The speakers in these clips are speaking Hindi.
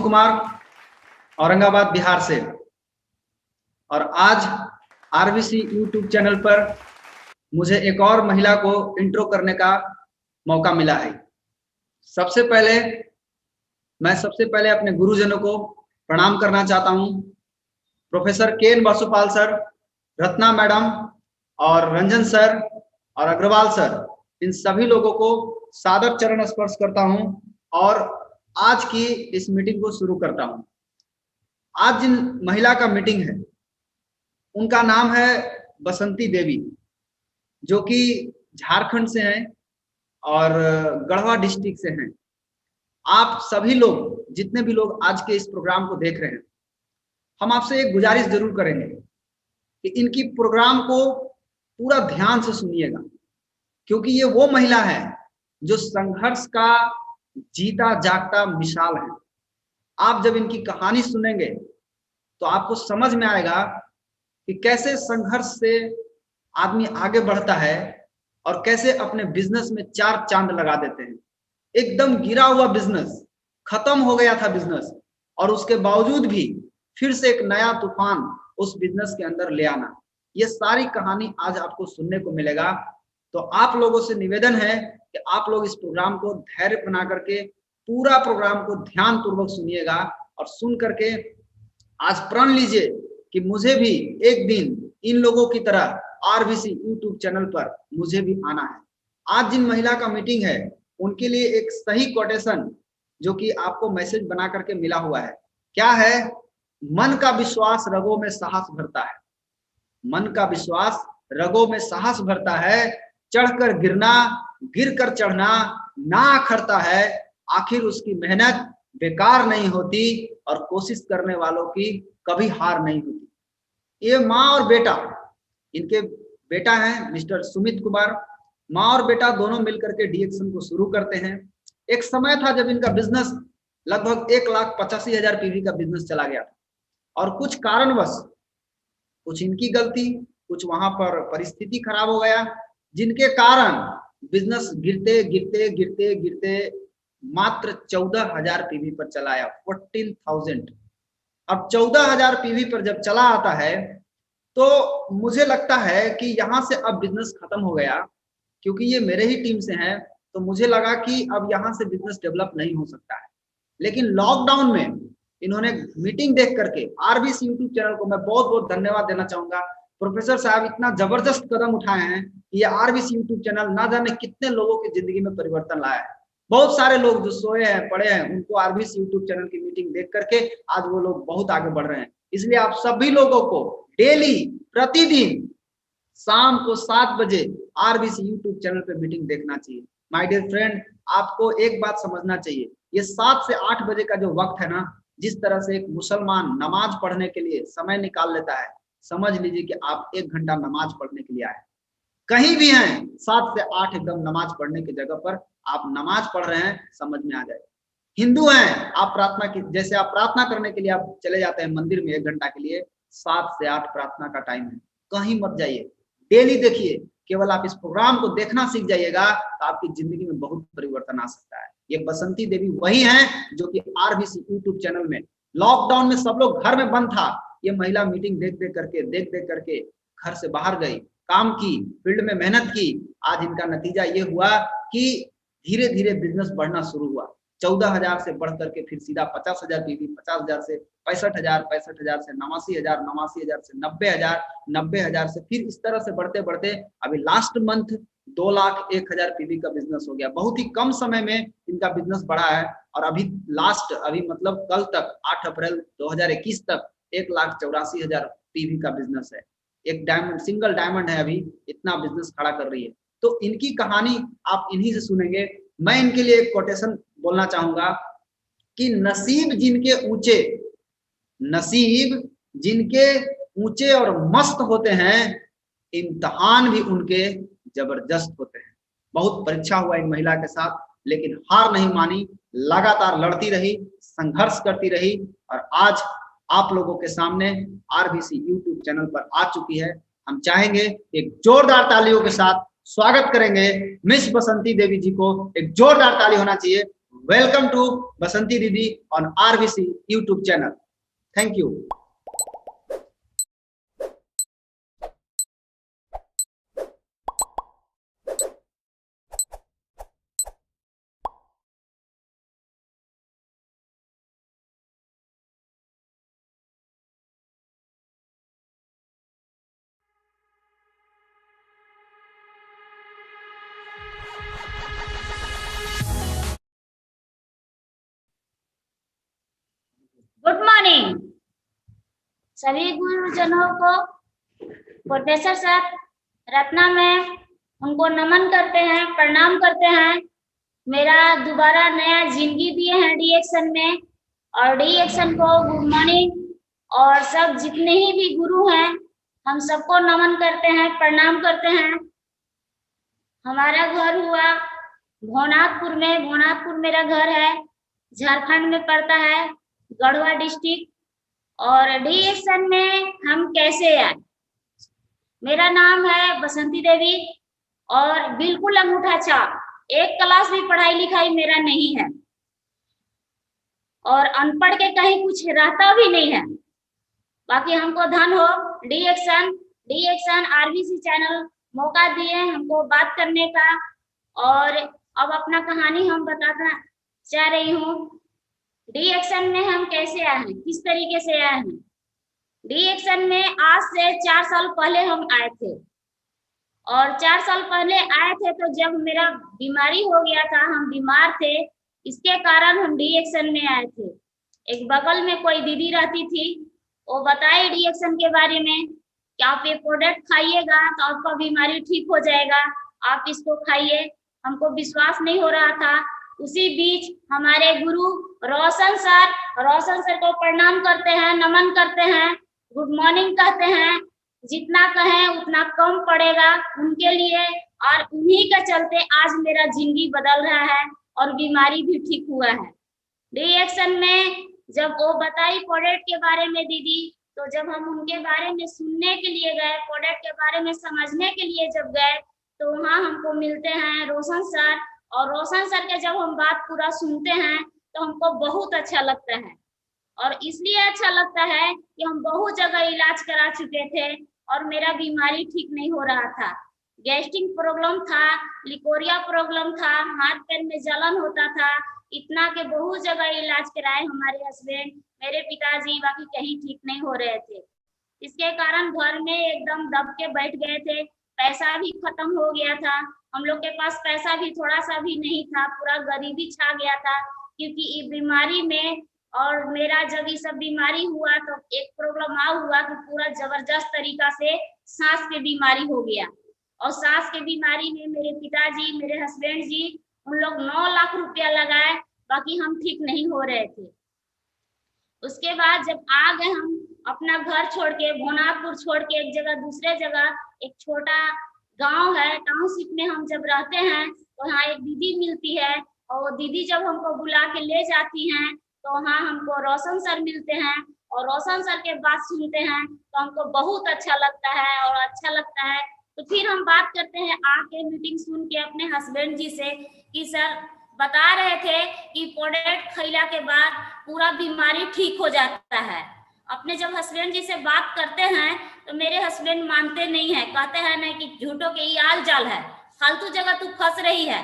कुमार, औरंगाबाद बिहार से। और आज आरबीसी यूट्यूब चैनल पर मुझे एक और महिला को इंट्रो करने का मौका मिला है। सबसे पहले अपने गुरुजनों को प्रणाम करना चाहता हूं। प्रोफेसर के वासुपाल सर, रत्ना मैडम और रंजन सर और अग्रवाल सर, इन सभी लोगों को सादर चरण स्पर्श करता हूं और आज की इस मीटिंग को शुरू करता हूं। आज जिन महिला का मीटिंग है उनका नाम है बसंती देवी, जो कि झारखंड से हैं और गढ़वा डिस्ट्रिक्ट से हैं। आप सभी लोग, जितने भी लोग आज के इस प्रोग्राम को देख रहे हैं, हम आपसे एक गुजारिश जरूर करेंगे कि इनकी प्रोग्राम को पूरा ध्यान से सुनिएगा, क्योंकि ये वो महिला है जो संघर्ष का जीता जागता मिसाल है। आप जब इनकी कहानी सुनेंगे तो आपको समझ में आएगा कि कैसे संघर्ष से आदमी आगे बढ़ता है और कैसे अपने बिजनेस में चार चांद लगा देते हैं। एकदम गिरा हुआ बिजनेस, खत्म हो गया था बिजनेस, और उसके बावजूद भी फिर से एक नया तूफान उस बिजनेस के अंदर ले आना। ये सारी कहानी आज आपको सुनने को मिलेगा। तो आप लोगों से निवेदन है कि आप लोग इस प्रोग्राम को धैर्य बना करके पूरा प्रोग्राम को ध्यान पूर्वक सुनिएगा और सुन करके आज प्रण लीजिए कि मुझे भी एक दिन इन लोगों की तरह आरबीसी यूट्यूब चैनल पर मुझे भी आना है। आज जिन महिला का मीटिंग है उनके लिए एक सही कोटेशन जो कि आपको मैसेज बना करके मिला हुआ है, क्या है? मन का विश्वास रगों में साहस भरता है। मन का विश्वास रगों में साहस भरता है, चढ़कर गिरना, गिर कर चढ़ना ना अखरता है, आखिर उसकी मेहनत बेकार नहीं होती और कोशिश करने वालों की कभी हार नहीं होती। ये माँ और बेटा, इनके बेटा हैं मिस्टर सुमित कुमार। माँ और बेटा दोनों मिलकर के डीएक्शन को शुरू करते हैं। एक समय था जब इनका बिजनेस लगभग 1,85,000 पीवी का बिजनेस चला गया था, और कुछ कारणवश, कुछ इनकी गलती, कुछ वहां पर परिस्थिति खराब हो गया, जिनके कारण बिजनेस गिरते गिरते गिरते गिरते मात्र 14,000 पीवी पर चला आया, 14,000। अब 14,000 पीवी पर जब चला आता है तो मुझे लगता है कि यहाँ से अब बिजनेस खत्म हो गया, क्योंकि ये मेरे ही टीम से हैं। तो मुझे लगा कि अब यहाँ से बिजनेस डेवलप नहीं हो सकता है। लेकिन लॉकडाउन में इन्होंने मीटिंग देख करके, आरबीसी यूट्यूब चैनल को मैं बहुत बहुत धन्यवाद देना चाहूंगा। प्रोफेसर साहब इतना जबरदस्त कदम उठाए हैं कि ये आरबीसी यूट्यूब चैनल ना जाने कितने लोगों की जिंदगी में परिवर्तन लाया है। बहुत सारे लोग जो सोए हैं, पड़े हैं, उनको आरबीसी यूट्यूब चैनल की मीटिंग देख करके आज वो लोग बहुत आगे बढ़ रहे हैं। इसलिए आप सभी लोगों को डेली, प्रतिदिन शाम को 7 बजे आरबीसी यूट्यूब चैनल पे मीटिंग देखना चाहिए। माय डियर फ्रेंड, आपको एक बात समझना चाहिए, ये 7 से 8 बजे का जो वक्त है ना, जिस तरह से एक मुसलमान नमाज पढ़ने के लिए समय निकाल लेता है, समझ लीजिए कि आप 1 घंटा नमाज पढ़ने के लिए आए। कहीं भी हैं 7 से 8 एकदम नमाज पढ़ने की जगह पर आप नमाज पढ़ रहे हैं, समझ में आ जाए। हिंदू हैं, आप प्रार्थना की, जैसे आप प्रार्थना करने के लिए आप चले जाते हैं मंदिर में 1 घंटा के लिए, 7 से 8 प्रार्थना का टाइम है। कहीं मत जाइए, डेली देखिए। केवल आप इस प्रोग्राम को देखना सीख जाइएगा तो आपकी जिंदगी में बहुत परिवर्तन आ सकता है। ये बसंती देवी वही हैं जो कि आरबीसी यूट्यूब चैनल में लॉकडाउन में सब लोग घर में बंद था, ये महिला मीटिंग देख देख करके घर से बाहर गई, काम की, फील्ड में मेहनत की। आज इनका नतीजा ये हुआ कि धीरे धीरे बिजनेस बढ़ना शुरू हुआ। 14,000 से बढ़ करके फिर सीधा 50,000 पीवी, 50,000 से 65,000, 65,000 से 89,000, 89,000 से 90,000, 90,000 से फिर इस तरह से बढ़ते बढ़ते अभी लास्ट मंथ 2,01,000 पीवी का बिजनेस हो गया। बहुत ही कम समय में इनका बिजनेस बढ़ा है, और अभी मतलब कल तक 8 अप्रैल 2021 तक 1,84,000 पीवी का बिजनेस है। एक डायमंड, सिंगल डायमंड है, अभी इतना बिजनेस खड़ा कर रही है। तो इनकी कहानी आप इन्हीं से सुनेंगे। मैं इनके लिए एक कोटेशन बोलना चाहूंगा कि नसीब जिनके ऊंचे और मस्त होते हैं, इम्तिहान भी उनके जबरदस्त होते हैं। बहुत परीक्षा हुआ इन महिला के साथ, लेकिन हार नहीं मानी, लगातार लड़ती रही, संघर्ष करती रही, और आज आप लोगों के सामने आरबीसी यूट्यूब चैनल पर आ चुकी है। हम चाहेंगे एक जोरदार तालियों के साथ स्वागत करेंगे मिस बसंती देवी जी को। एक जोरदार ताली होना चाहिए। Welcome to Basanti Didi on RVC YouTube channel. Thank you. Good morning सभी गुरुजनों को। प्रोफेसर सर, रत्ना मैम, उनको नमन करते हैं, प्रणाम करते हैं। मेरा दोबारा नया जिंदगी दिए हैं डी एक्शन में, और डी एक्शन को गुड मॉर्निंग। और सब जितने ही भी गुरु हैं हम सबको नमन करते हैं, प्रणाम करते हैं। हमारा घर हुआ भवनाथपुर में। भवनाथपुर मेरा घर है, झारखंड में पड़ता है, गढ़वा डिस्ट्रिक्ट। और डी एक्शन में हम कैसे आए? मेरा नाम है बसंती देवी और बिल्कुल अंगूठा छाप, एक क्लास भी पढ़ाई लिखाई मेरा नहीं है और अनपढ़ के कहीं कुछ रहता भी नहीं है। बाकी हमको धन हो डी एक्शन आरबीसी चैनल मौका दिए हमको बात करने का। और अब अपना कहानी हम बताना चाह रही हूँ। डी एक्शन में हम कैसे आए हैं, किस तरीके से आए हैं। डी एक्शन में आज से 4 साल पहले हम आए थे, और 4 साल पहले आए थे तो जब मेरा बीमारी हो गया था, हम बीमार थे, इसके कारण हम डी एक्शन में आए थे। एक बगल में कोई दीदी रहती थी, वो बताए डी एक्शन के बारे में कि आप ये प्रोडक्ट खाइएगा तो आपका बीमारी ठीक हो जाएगा, आप इसको खाइए। हमको विश्वास नहीं हो रहा था। उसी बीच हमारे गुरु रोशन सर को प्रणाम करते हैं, नमन करते हैं, गुड मॉर्निंग कहते हैं। जितना कहें उतना कम पड़ेगा उनके लिए, और उन्हीं के चलते आज मेरा जिंदगी बदल रहा है और बीमारी भी ठीक हुआ है। डी एक्शन में जब वो बताई प्रोडक्ट के बारे में दीदी, तो जब हम उनके बारे में सुनने के लिए गए, प्रोडक्ट के बारे में समझने के लिए जब गए, तो वहाँ हमको मिलते हैं रोशन सर। और रोशन सर के जब हम बात पूरा सुनते हैं तो हमको बहुत अच्छा लगता है। और इसलिए अच्छा लगता है कि हम बहुत जगह इलाज करा चुके थे और मेरा बीमारी ठीक नहीं हो रहा था। गैस्ट्रिक प्रॉब्लम था, लिकोरिया प्रॉब्लम था, हाथ पैर में जलन होता था, इतना के बहुत जगह इलाज कराए हमारे हस्बैंड, मेरे पिताजी, बाकी कहीं ठीक नहीं हो रहे थे। इसके कारण घर में एकदम दब के बैठ गए थे, पैसा भी खत्म हो गया था। हम लोग के पास पैसा भी थोड़ा सा भी नहीं था, पूरा गरीबी छा गया था। क्योंकि ये बीमारी में, और मेरा जब ये सब बीमारी हुआ तो एक प्रॉब्लम आ हुआ कि पूरा जबरदस्त तरीका से सांस की बीमारी हो गया। और सांस की बीमारी में मेरे पिताजी, मेरे हस्बैंड जी, उन लोग 9 लाख रुपया लगाए, बाकी हम ठीक नहीं हो रहे थे। उसके बाद जब आ गए हम अपना घर छोड़ के, भवनाथपुर छोड़ के एक जगह दूसरे जगह, एक छोटा गांव है, टाउनशिप में हम जब रहते हैं तो वहाँ एक दीदी मिलती है, और वो दीदी जब हमको बुला के ले जाती हैं तो वहाँ हमको रोशन सर मिलते हैं, और रोशन सर के बात सुनते हैं तो हमको बहुत अच्छा लगता है। और अच्छा लगता है तो फिर हम बात करते हैं आके मीटिंग सुन के अपने हस्बैंड जी से कि सर बता रहे थे कि प्रोडक्ट खैला के बाद पूरा बीमारी ठीक हो जाता है। अपने जब हस्बैंड जी से बात करते हैं तो मेरे हस्बैंड मानते नहीं है, कहते हैं ना कि झूठों के ये आल जाल है, फालतू जगह तू फंस रही है।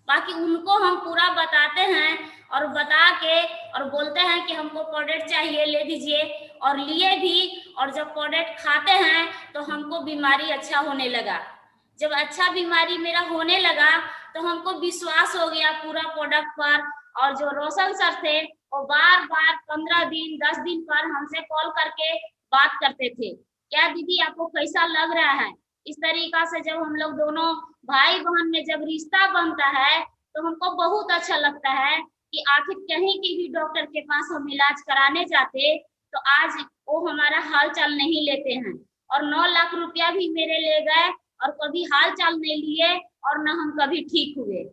बाकी उनको हम पूरा बताते हैं और बता के और बोलते हैं कि हमको प्रोडक्ट चाहिए, ले दीजिए, और लिए भी। और जब प्रोडक्ट खाते हैं तो हमको बीमारी अच्छा होने लगा। जब अच्छा बीमारी मेरा होने लगा तो हमको विश्वास हो गया पूरा प्रोडक्ट पर। और जो रोशन सर थे वो बार बार 15 दिन 10 दिन पर हमसे कॉल करके बात करते थे, क्या दीदी आपको कैसा लग रहा है। इस तरीका से जब हम लोग दोनों भाई बहन में जब रिश्ता बनता है तो हमको बहुत अच्छा लगता है कि आखिर कहीं की भी डॉक्टर के पास हम इलाज कराने जाते तो आज वो हमारा हाल चाल नहीं लेते हैं, और 9 लाख रुपया भी मेरे ले गए और कभी हाल चाल नहीं लिए, और न हम कभी ठीक हुए।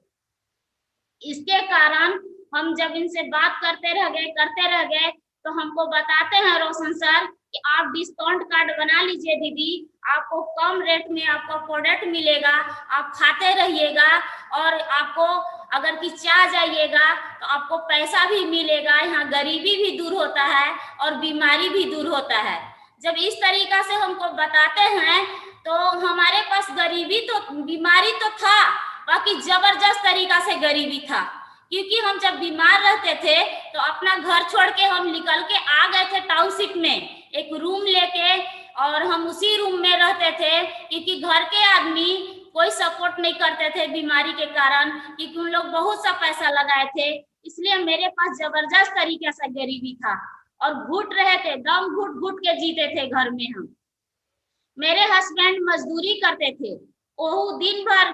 इसके कारण हम जब इनसे बात करते रह गए तो हमको बताते हैं रोशन सर कि आप डिस्काउंट कार्ड बना लीजिए दीदी, आपको कम रेट में आपका प्रोडक्ट मिलेगा, आप खाते रहिएगा और आपको अगर कि चाह जाइएगा तो आपको पैसा भी मिलेगा, यहाँ गरीबी भी दूर होता है और बीमारी भी दूर होता है। जब इस तरीका से हमको बताते हैं तो हमारे पास गरीबी तो, बीमारी तो था, बाकी जबरदस्त तरीका से गरीबी था, क्योंकि हम जब बीमार रहते थे तो अपना घर छोड़ के हम निकल के आ गए थे टाउनशिप में एक रूम लेके, और हम उसी रूम में रहते थे, क्योंकि घर के आदमी कोई सपोर्ट नहीं करते थे बीमारी के कारण, क्योंकि उन लोग बहुत सा पैसा लगाए थे। इसलिए मेरे पास जबरदस्त तरीके से गरीबी था और घुट रहे थे, दम घुट घुट के जीते थे घर में हम। मेरे हस्बैंड मजदूरी करते थे, वो दिन भर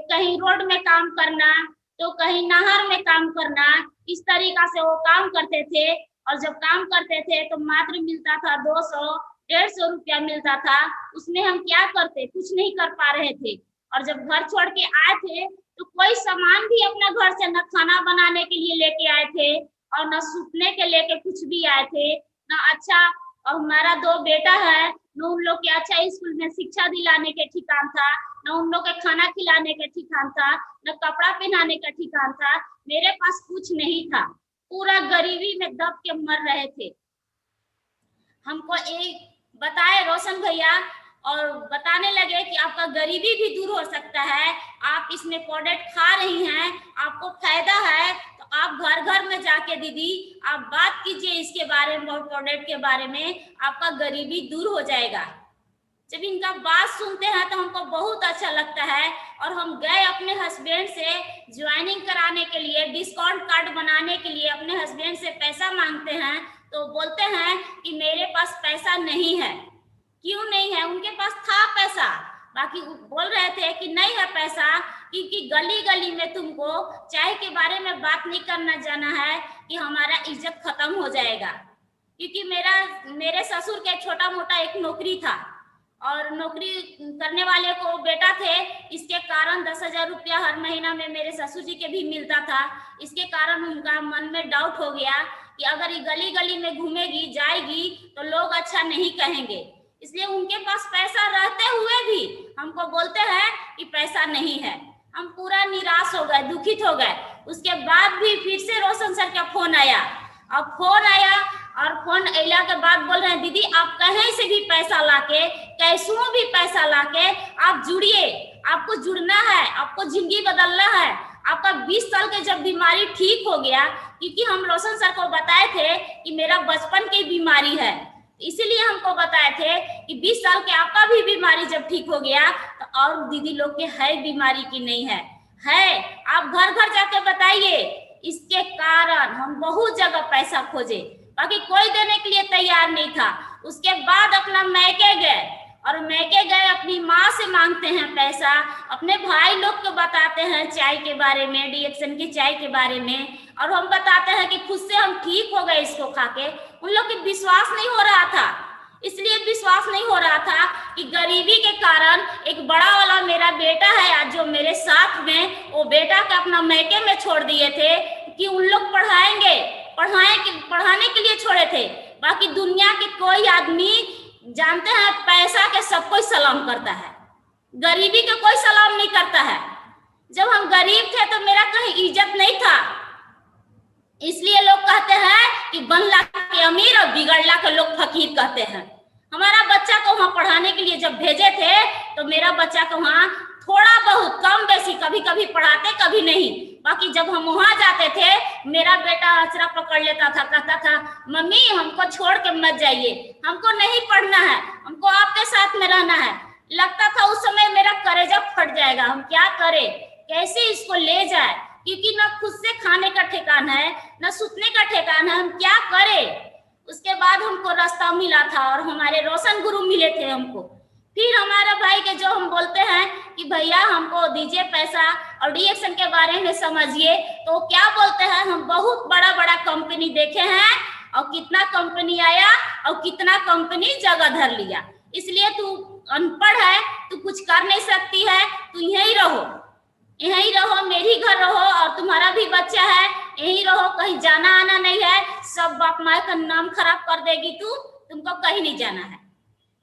कहीं रोड में काम करना तो कहीं नहर में काम करना, इस तरीका से वो काम करते थे। और जब काम करते थे तो मात्र मिलता था 200-150 रुपया मिलता था, उसमें हम क्या करते, कुछ नहीं कर पा रहे थे। और जब घर छोड़ के आए थे तो कोई सामान भी अपना घर से न खाना बनाने के लिए लेके आए थे और न सूखने के लेके कुछ भी आए थे, न अच्छा। और हमारा 2 बेटा है, न उन लोग के अच्छा स्कूल में शिक्षा दिलाने के ठिकान था, न उन लोग के खाना खिलाने के ठिकान था, न कपड़ा पहनाने का ठिकान था। मेरे पास कुछ नहीं था, पूरा गरीबी में दब के मर रहे थे। हमको एक बताए रोशन भैया और बताने लगे कि आपका गरीबी भी दूर हो सकता है, आप इसमें प्रोडक्ट खा रही हैं, आपको फायदा है, तो आप घर घर में जाके दीदी आप बात कीजिए इसके बारे में, प्रोडक्ट के बारे में, आपका गरीबी दूर हो जाएगा। जब इनका बात सुनते हैं तो हमको बहुत अच्छा लगता है, और हम गए अपने हस्बैंड से ज्वाइनिंग कराने के लिए, डिस्काउंट कार्ड बनाने के लिए अपने हस्बैंड से पैसा मांगते हैं, तो बोलते हैं कि मेरे पास पैसा नहीं है। क्यों नहीं है? उनके पास था पैसा, बाकी बोल रहे थे कि नहीं है पैसा, क्योंकि गली गली में तुमको चाय के बारे में बात नहीं करना जाना है कि हमारा इज्जत खत्म हो जाएगा। क्योंकि मेरे ससुर के छोटा मोटा एक नौकरी था, और नौकरी करने वाले को बेटा थे, इसके कारण 10,000 रुपया हर महीना में मेरे ससुर जी के भी मिलता था। इसके कारण उनका मन में डाउट हो गया कि अगर ये गली गली में घूमेगी जाएगी तो लोग अच्छा नहीं कहेंगे, इसलिए उनके पास पैसा रहते हुए भी हमको बोलते हैं कि पैसा नहीं है। हम पूरा निराश हो गए, दुखित हो गए। उसके बाद भी फिर से रोशन सर का फोन आया, अब फोन आया और फोन अला के बाद बोल रहे हैं दीदी आप कहीं से भी पैसा लाके, कैसों भी पैसा लाके आप जुड़िए, आपको जुड़ना है, आपको जिंदगी बदलना है। आपका 20 साल के जब बीमारी ठीक हो गया, क्योंकि हम रोशन सर को बताए थे कि मेरा बचपन की बीमारी है, इसीलिए हमको बताए थे कि 20 साल के आपका भी बीमारी जब ठीक हो गया तो और दीदी लोग के है बीमारी की नहीं है, आप घर घर जाके बताइए। इसके कारण हम बहुत जगह पैसा खोजे, बाकी कोई देने के लिए तैयार नहीं था। उसके बाद अपना मैके गए, और मैके गए अपनी माँ से मांगते हैं पैसा, अपने भाई लोग को बताते हैं चाय के बारे में, डीएक्सन की चाय के बारे में, और हम बताते हैं कि खुद से हम ठीक हो गए इसको खा के। उन लोग की विश्वास नहीं हो रहा था, इसलिए विश्वास नहीं हो रहा था कि गरीबी के कारण एक बड़ा वाला मेरा बेटा है आज जो मेरे साथ में, वो बेटा का अपना मैके में छोड़ दिए थे कि उन लोग पढ़ाने के लिए छोड़े थे। बाकी दुनिया के कोई आदमी जानते हैं पैसा के सब कोई सलाम करता है, गरीबी के कोई सलाम नहीं करता है। जब हम गरीब थे तो मेरा कहीं इज्जत नहीं था, इसलिए लोग कहते हैं कि बनला के अमीर और बिगड़ला के लोग फकीर कहते हैं। हमारा बच्चा को वहां पढ़ाने के लिए जब भेजे थे तो मेरा बच्चा को वहां थोड़ा बहुत कम बेसी कभी कभी पढ़ाते कभी नहीं। बाकी जब हम वहां जाते थे मेरा बेटा अचरा पकड़ लेता था, कहता था मम्मी हमको छोड़ के मत जाइए, हमको नहीं पढ़ना है, हमको आपके साथ में रहना है। लगता था उस समय मेरा कलेजा फट जाएगा, हम क्या करें, कैसे इसको ले जाए, क्योंकि ना खुद से खाने का ठिकाना है ना सूतने का ठिकाना है, हम क्या करें। उसके बाद हमको रास्ता मिला था और हमारे रोशन गुरु मिले थे हमको। फिर हमारा भाई के जो हम बोलते हैं कि भैया हमको दीजिए पैसा और डीएक्सन के बारे में समझिए, तो क्या बोलते हैं हम बहुत बड़ा बड़ा कंपनी देखे हैं और कितना कंपनी आया और कितना कंपनी जगह धर लिया, इसलिए तू अनपढ़ है, तू कुछ कर नहीं सकती है, तू यहीं रहो, मेरी घर रहो, और तुम्हारा भी बच्चा है यहीं रहो, कहीं जाना आना नहीं है, सब बाप माँ का नाम खराब कर देगी तू, तुमको कहीं नहीं जाना है।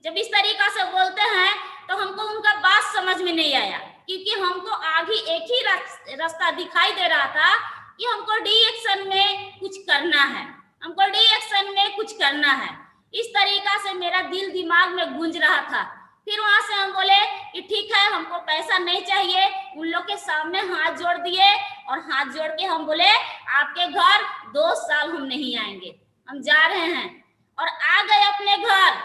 जब इस तरीका से बोलते हैं तो हमको उनका बात समझ में नहीं आया, क्योंकि हमको आगे एक ही रास्ता दिखाई दे रहा था कि हमको डी एक्शन में कुछ करना है, हमको डी एक्शन में कुछ करना है। इस तरीका से मेरा दिल दिमाग में गूंज रहा था। फिर वहां से हम बोले कि ठीक है, हमको पैसा नहीं चाहिए। उन लोग के सामने हाथ जोड़ दिए और हाथ जोड़ के हम बोले आपके घर 2 साल हम नहीं आएंगे, हम जा रहे हैं। और आ गए अपने घर।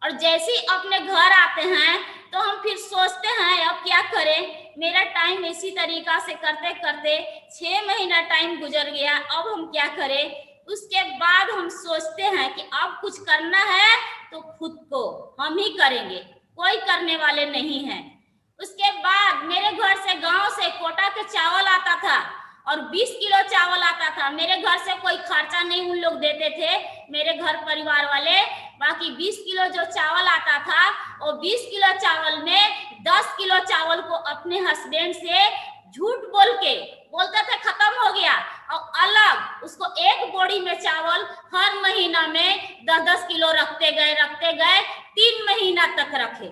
और जैसे ही अपने घर आते हैं तो हम फिर सोचते हैं अब क्या करें। मेरा टाइम इसी तरीका से करते करते 6 महीना टाइम गुजर गया। अब हम क्या करें। उसके बाद हम सोचते हैं कि अब कुछ करना है तो खुद को हम ही करेंगे, कोई करने वाले नहीं हैं। उसके बाद मेरे घर से गांव से कोटा के चावल आता था और 20 किलो चावल आता था। मेरे घर से कोई खर्चा नहीं उन लोग देते थे, मेरे घर परिवार वाले। बाकी 20 किलो जो चावल आता था, वो 20 किलो चावल में 10 किलो चावल को अपने हस्बैंड से झूठ बोल के बोलते थे खत्म हो गया, और अलग उसको एक बोरी में चावल हर महीना में 10-10 किलो रखते गए 3 महीना तक रखे।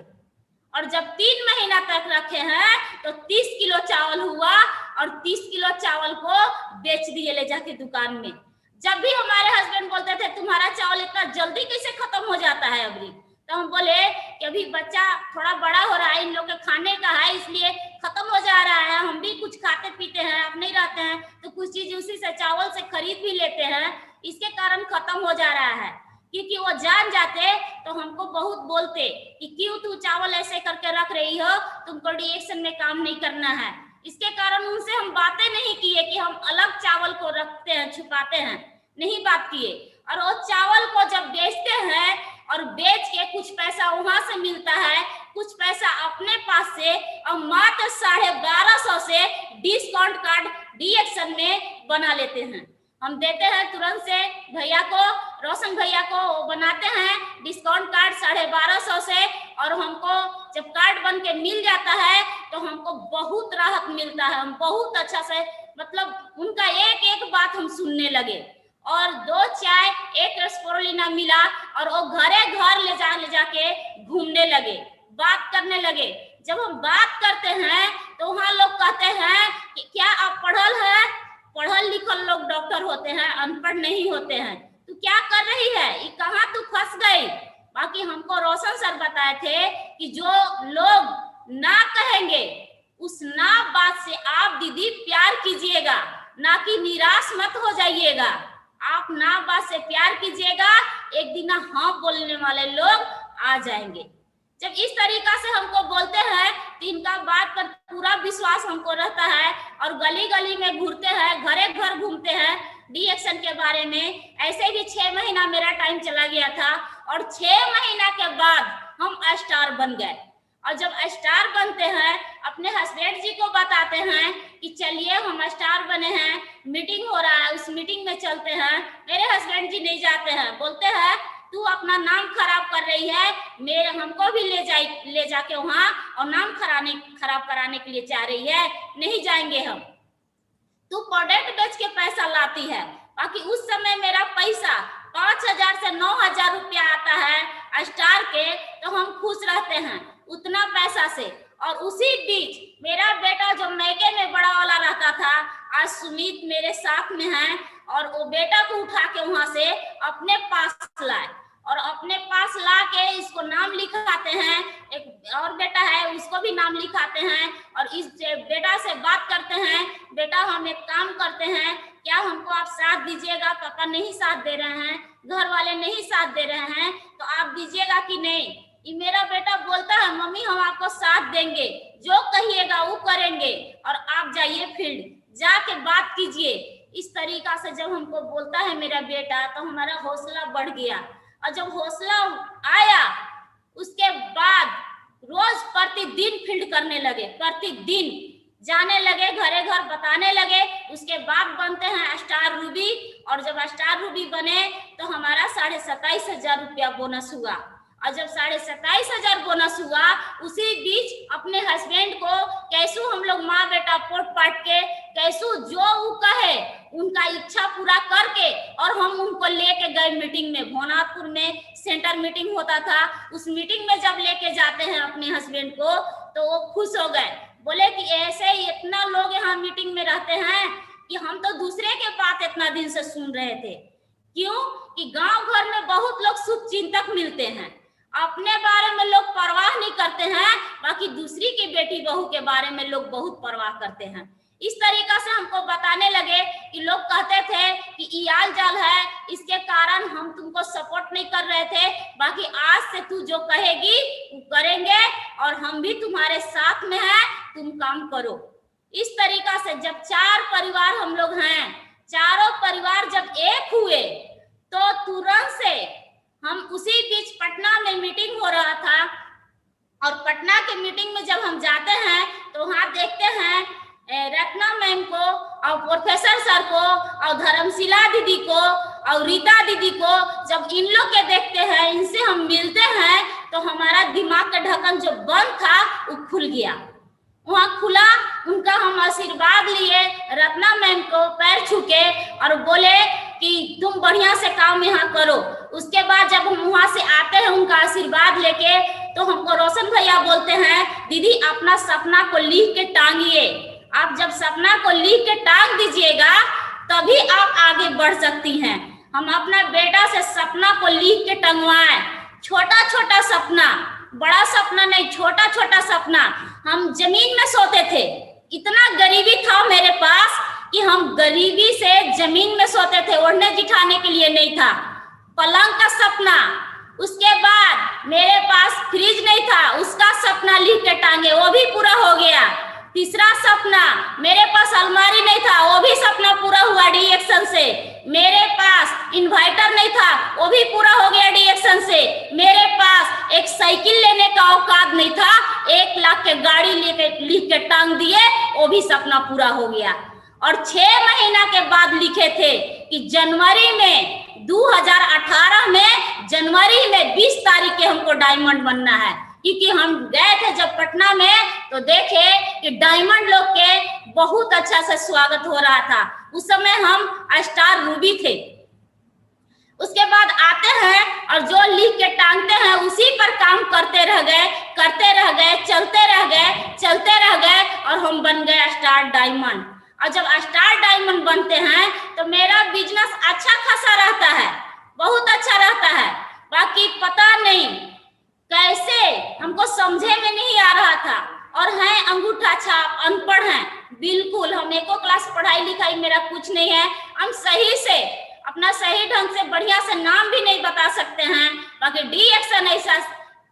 और जब 3 महीना तक रखे हैं तो 30 किलो चावल हुआ और 30 किलो चावल को बेच दिए ले जाके दुकान में। जब भी हमारे हस्बैंड बोलते थे तुम्हारा चावल इतना जल्दी कैसे खत्म हो जाता है अभी, तो हम बोले कि अभी बच्चा थोड़ा बड़ा हो रहा है, इन लोग के खाने का है, इसलिए खत्म हो जा रहा है। हम भी कुछ खाते पीते हैं, आप नहीं रहते हैं तो कुछ चीज उसी से चावल से खरीद भी लेते हैं, इसके कारण खत्म हो जा रहा है। क्योंकि वो जान जाते तो हमको बहुत बोलते कि क्यों तू चावल ऐसे करके रख रही हो, तुमको डीएक्शन में काम नहीं करना है। इसके कारण उनसे हम बातें नहीं किए कि हम अलग चावल को रखते हैं, छुपाते हैं, नहीं बात किए। और वो चावल को जब बेचते हैं और बेच के कुछ पैसा वहां से मिलता है, कुछ पैसा अपने पास से, और मात्र 1250 से डिस्काउंट कार्ड डीएक्शन में बना लेते हैं। हम देते हैं तुरंत से भैया को, रोशन भैया को, वो बनाते हैं डिस्काउंट कार्ड 1250 से। और हमको जब कार्ड बन के मिल जाता है तो हमको बहुत राहत मिलता है, हम बहुत अच्छा से, मतलब उनका एक एक बात हम सुनने लगे। और 2 चाय 1 रसपोलिना मिला और वो घरे घर ले जाके घूमने लगे, बात करने लगे। जब हम बात करते हैं तो वहाँ लोग कहते हैं कि क्या आप पढ़ल लिखल लोग डॉक्टर होते हैं, अनपढ़ नहीं होते हैं, तू क्या कर रही है, ये कहाँ तू फंस गई। बाकी हमको रोशन सर बताए थे कि जो लोग ना कहेंगे उस ना बात से आप दीदी प्यार कीजिएगा, ना कि निराश मत हो जाइएगा। आप ना बात से प्यार कीजिएगा, एक दिन हाँ बोलने वाले लोग आ जाएंगे। जब इस तरीका से हमको बोलते हैं तो इनका बात पर पूरा विश्वास हमको रहता है और गली गली में घूरते हैं, घरे घर घूमते हैं डीएक्शन के बारे में। ऐसे भी 6 महीना मेरा टाइम चला गया था और 6 महीना के बाद हम स्टार बन गए। और जब स्टार बनते हैं अपने हस्बैंड जी को बताते हैं कि चलिए हम स्टार बने हैं, मीटिंग हो रहा है, उस मीटिंग में चलते हैं। मेरे हस्बैंड जी नहीं जाते हैं, बोलते हैं तू अपना नाम खराब कर रही है, मेरे हमको भी ले जाके वहां और नाम खराब कराने के लिए चाह रही है, नहीं जाएंगे हम। तू प्रोडक्ट बेच के पैसा लाती है। बाकी उस समय मेरा पैसा 5000 से 9000 रुपया आता है स्टार के, तो हम खुश रहते हैं उतना पैसा से। और उसी बीच मेरा बेटा जो मैके में बड़ा वाला रहता था, आज सुमित मेरे साथ में है और वो बेटा को उठा के वहां से अपने पास लाए और अपने पास ला के इसको नाम लिखाते हैं। एक और बेटा है उसको भी नाम लिखाते हैं और इस बेटा से बात करते हैं, बेटा हम एक काम करते हैं, क्या हमको आप साथ दीजिएगा, पापा नहीं साथ दे रहे हैं, घर वाले नहीं साथ दे रहे हैं, तो आप दीजिएगा कि नहीं। ये मेरा बेटा बोलता है मम्मी हम आपको साथ देंगे, जो कहिएगा वो करेंगे और आप जाइए फील्ड जाके बात कीजिए। इस तरीका से जब हमको बोलता है मेरा बेटा तो हमारा हौसला बढ़ गया। और जब हौसला आया उसके बाद रोज प्रतिदिन फील्ड करने लगे, प्रतिदिन जाने लगे, घरे घर बताने लगे। उसके बाद बनते हैं स्टार रूबी और जब स्टार रूबी बने तो हमारा 27,500 रुपया बोनस हुआ। और जब 27,500 बोनस हुआ उसी बीच अपने हस्बैंड को कैसू हम लोग माँ बेटा पोट पाट के कैसू जो वो कहे उनका इच्छा पूरा करके और हम उनको लेके गए गए मीटिंग में, भोनाथपुर में सेंटर मीटिंग होता था, उस मीटिंग में जब लेके जाते हैं अपने हस्बैंड को तो वो खुश हो गए, बोले कि ऐसे ही इतना लोग यहाँ मीटिंग में रहते हैं कि हम तो दूसरे के बात इतना दिन से सुन रहे थे। क्यों कि गांव घर में बहुत लोग शुभ चिंतक मिलते हैं, अपने बारे में लोग परवाह नहीं करते हैं, बाकी दूसरी की बेटी बहू के बारे में लोग बहुत परवाह करते हैं। इस तरीका से हमको बताने लगे कि लोग कहते थे कि ईयाल जाल है, इसके कारण हम तुमको सपोर्ट नहीं कर रहे थे, बाकी आज से तू जो कहेगी वो करेंगे और हम भी तुम्हारे साथ में हैं, तुम काम करो। इस तरीका से जब 4 परिवार हम लोग हैं, चारों परिवार जब एक हुए तो तुरंत से हम उसी बीच पटना में मीटिंग हो रहा था और पटना के मीटिंग में जब हम जाते हैं तो वहां देखते हैं रत्ना मैम को और प्रोफेसर सर को और धर्मशिला दीदी को और रीता दीदी को, जब इन लोग के देखते हैं, इनसे हम मिलते हैं तो हमारा दिमाग का ढक्कन जो बंद था वो खुल गया, वहां खुला। उनका हम आशीर्वाद लिए, रत्ना मैम को पैर छूके और बोले कि तुम बढ़िया से काम यहाँ करो। उसके बाद जब हम वहां से आते हैं उनका आशीर्वाद लेके तो हमको रोशन भैया बोलते हैं, दीदी अपना सपना को लिख के टांगिए, आप जब सपना को लिख के टांग दीजिएगा तभी आप आगे बढ़ सकती हैं। हम अपना बेटा से सपना को लिख के टंगवाएं, छोटा छोटा सपना, बड़ा सपना नहीं, छोटा छोटा सपना। हम जमीन में सोते थे, इतना गरीबी था मेरे पास कि हम गरीबी से जमीन में सोते थे, ओढ़ने जिठाने के लिए नहीं था, पलंग का सपना। उसके बाद मेरे पास फ्रिज नहीं था, उसका सपना लिख के टांगे, वो भी पूरा हो गया। तीसरा सपना, मेरे पास अलमारी नहीं था, वो भी सपना पूरा हुआ डी एक्शन से। मेरे पास इन्वर्टर नहीं था, वो भी पूरा हो गया डी एक्शन से। मेरे पास एक साइकिल लेने का औकात नहीं था, 1 लाख के गाड़ी लेके लिख के टांग दिए, वो भी सपना पूरा हो गया। और 6 महीना के बाद लिखे थे कि जनवरी में 2018 में जनवरी में 20 तारीख के हमको डायमंड बनना है, क्योंकि हम गए थे जब पटना में तो देखे कि डायमंड लोग के बहुत अच्छा से स्वागत हो रहा था। उस समय हम स्टार रूबी थे। उसके बाद आते हैं और जो लिख के टांगते हैं उसी पर काम करते रह गए, करते रह गए, चलते रह गए, चलते रह गए और हम बन गए स्टार डायमंड। और जब स्टार डायमंड बनते हैं तो मेरा बिजनेस अच्छा खासा रहता है, बहुत अच्छा रहता है। बाकी पता नहीं कैसे हमको समझे में नहीं आ रहा था, और हैं अंगूठा छाप, अनपढ़ हैं बिल्कुल। हम एको क्लास पढ़ाई लिखाई मेरा कुछ नहीं है, हम सही से अपना सही ढंग से बढ़िया से नाम भी नहीं बता सकते हैं। बाकी डी एक्शन ऐसा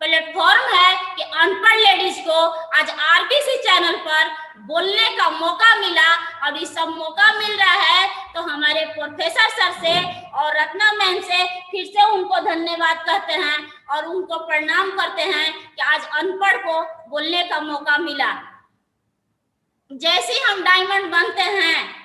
प्लेटफॉर्म है कि अनपढ़ लेडीज को आज आरबीसी चैनल पर बोलने का मौका मिला, और ये सब मौका मिल रहा है तो हमारे प्रोफेसर सर से और रत्ना मैम से फिर से उनको धन्यवाद कहते हैं और उनको प्रणाम करते हैं कि आज अनपढ़ को बोलने का मौका मिला। जैसे हम डायमंड बनते हैं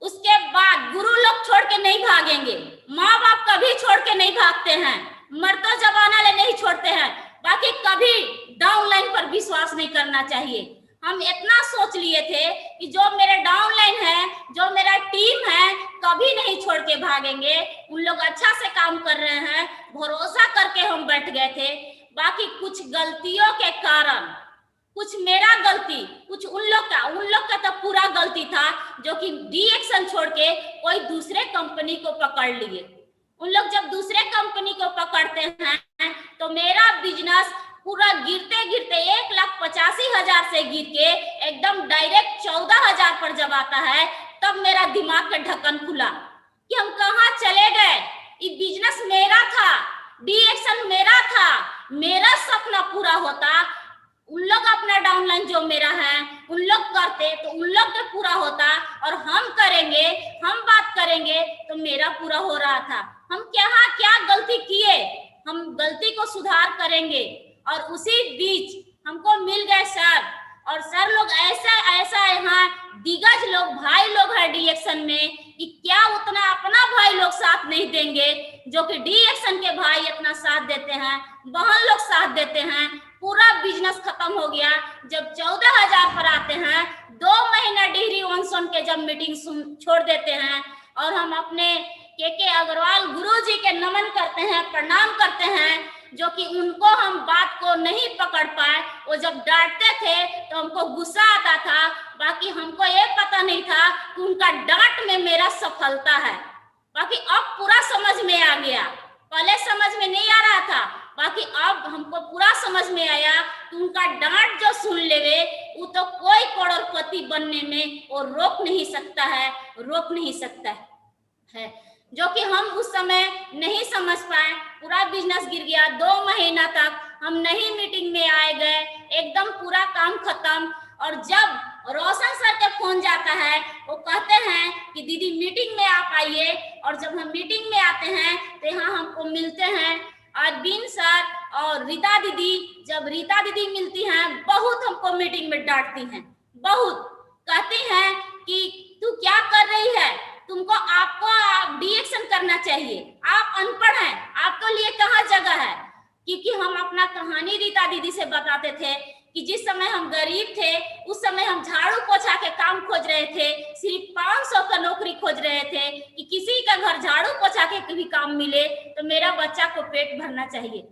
उसके बाद गुरु लोग छोड़ के नहीं भागेंगे, माँ बाप कभी छोड़ के नहीं भागते हैं, मरतो जमाना ले नहीं छोड़ते हैं। बाकी कभी डाउनलाइन पर विश्वास नहीं करना चाहिए। हम इतना सोच लिए थे कि जो मेरे डाउनलाइन है, जो मेरा टीम है, कभी नहीं छोड़ के भागेंगे, उन लोग अच्छा से काम कर रहे हैं, भरोसा करके हम बैठ गए थे। बाकी कुछ गलतियों के कारण, कुछ मेरा गलती, कुछ उन लोग का तो पूरा गलती था जो कि डी एक्शन छोड़ के कोई दूसरे कंपनी को पकड़ लिए। उन लोग जब दूसरे कंपनी को पकड़ते हैं तो मेरा बिजनेस पूरा गिरते गिरते 1,85,000 से गिर के एकदम डायरेक्ट 14,000 पर जब आता है तब मेरा दिमाग का ढक्कन खुला कि हम कहाँ चले गए। ये बिजनेस मेरा था, डी एक्शन मेरा था, मेरा सपना पूरा होता, उन लोग अपना डाउनलाइन जो मेरा है उन लोग करते तो उन लोग का पूरा होता, और हम करेंगे, हम बात करेंगे तो मेरा पूरा हो रहा था। हम क्या गलती किए, हम गलती को सुधार करेंगे। और उसी बीच हमको मिल गए सर, और सर लोग ऐसा यहाँ दिग्गज लोग, भाई लोग है डी एक्शन में कि क्या उतना अपना भाई लोग साथ नहीं देंगे जो कि डी एक्शन के भाई इतना साथ देते हैं, बहन लोग साथ देते हैं। पूरा बिजनेस खत्म हो गया जब 14,000 पर आते हैं। 2 महीना डिग्री ऑन के जब मीटिंग छोड़ देते हैं और हम अपने के अग्रवाल गुरुजी के करते हैं, प्रणाम करते हैं, जो कि उनको हम बात को नहीं पकड़ पाए। वो जब डांटते थे तो हमको गुस्सा आता था, बाकी हमको ये पता नहीं था कि उनका डांट में मेरा सफलता है। बाकी अब पूरा समझ में आ गया, पहले समझ में नहीं आ रहा था, बाकी अब हमको पूरा समझ में आया कि उनका डांट जो सुन लेवे वो तो कोई करोड़पति बनने में वो रोक नहीं सकता है, रोक नहीं सकता है, जो कि हम उस समय नहीं समझ पाए। पूरा बिजनेस गिर गया। 2 महीना तक हम नहीं मीटिंग में आए गए, एकदम पूरा काम खत्म। और जब रोशन सर के फोन जाता है, वो कहते हैं कि दीदी मीटिंग में आप आइए। और जब हम मीटिंग में आते हैं तो यहाँ हमको मिलते हैं अरविंद सर और रीता दीदी। जब रीता दीदी मिलती हैं, बहुत हमको मीटिंग में डांटती हैं, बहुत कहती हैं कि तू क्या कर रही है, तुमको आपको डीएक्शन करना चाहिए, आप अनपढ़ हैं, आपके लिए कहाँ जगह है। क्योंकि हम अपना कहानी रीता दीदी से बताते थे कि जिस समय हम गरीब थे उस समय हम झाड़ू पोछा के काम खोज रहे थे, सिर्फ 500 का नौकरी खोज रहे थे कि किसी का घर झाड़ू पोछा के भी काम मिले तो मेरा बच्चा को पेट भरना चाहिए।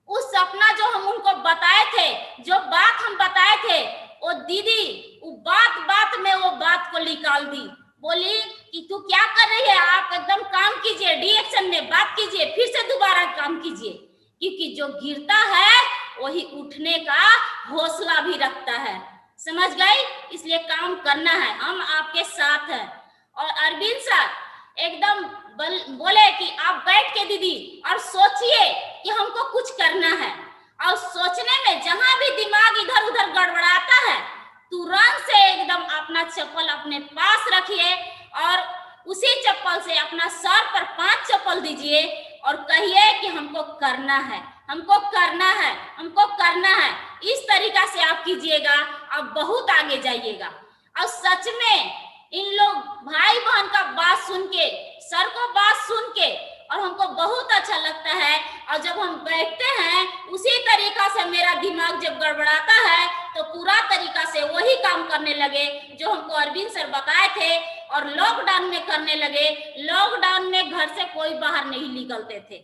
उस सपना जो हम उनको बताए थे, जो बात हम बताए थे, वो दीदी वो बात में वो बात को निकाल दी। बोली कि तू क्या कर रही है, आप एकदम काम कीजिए, डीएक्शन में बात कीजिए, फिर से दोबारा काम कीजिए, क्योंकि जो गिरता है वही उठने का हौसला भी रखता है। समझ गई? इसलिए काम करना है, हम आपके साथ हैं। और अरविंद सर एकदम बोले कि आप बैठ के दीदी और सोचिए कि हमको कुछ करना है। और सोचने में जहां भी दिमाग इधर उधर गड़बड़ाता है, तुरंत से एकदम अपना चप्पल अपने पास रखिए और उसी चप्पल से अपना सर पर 5 चप्पल दीजिए और कहिए कि हमको करना है, हमको करना है, हमको करना है। इस तरीका से आप कीजिएगा, आप बहुत आगे जाइएगा। और सच में इन लोग भाई बहन का बात सुन के, सर को बात सुन के, और हमको बहुत अच्छा लगता है। और जब हम बैठते हैं उसी तरीका से मेरा दिमाग जब गड़बड़ाता है तो पूरा तरीका से वही काम करने लगे जो हमको अरविंद सर बताए थे, और लॉकडाउन में करने लगे। लॉकडाउन में घर से कोई बाहर नहीं निकलते थे।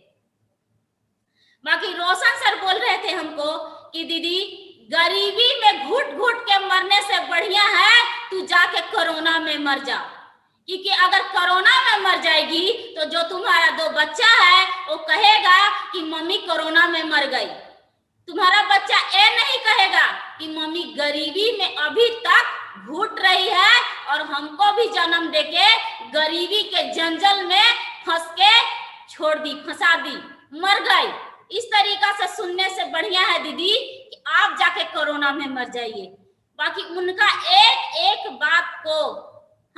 बाकी रोशन सर बोल रहे थे हमको कि दीदी गरीबी में घुट घुट के मरने से बढ़िया है तू जाके कोरोना में मर जा, क्योंकि अगर कोरोना में मर जाएगी तो जो तुम्हारा 2 बच्चा है वो कहेगा कि मम्मी कोरोना में मर गई। तुम्हारा बच्चा ये नहीं कहेगा कि मम्मी गरीबी में अभी तक घुट रही है और हमको भी जन्म देके गरीबी के जंजल में फंस के छोड़ दी, फंसा दी, मर गई। इस तरीका से सुनने से बढ़िया है दीदी कि आप जाके कोरोना में मर जाइए। बाकी उनका एक एक बात को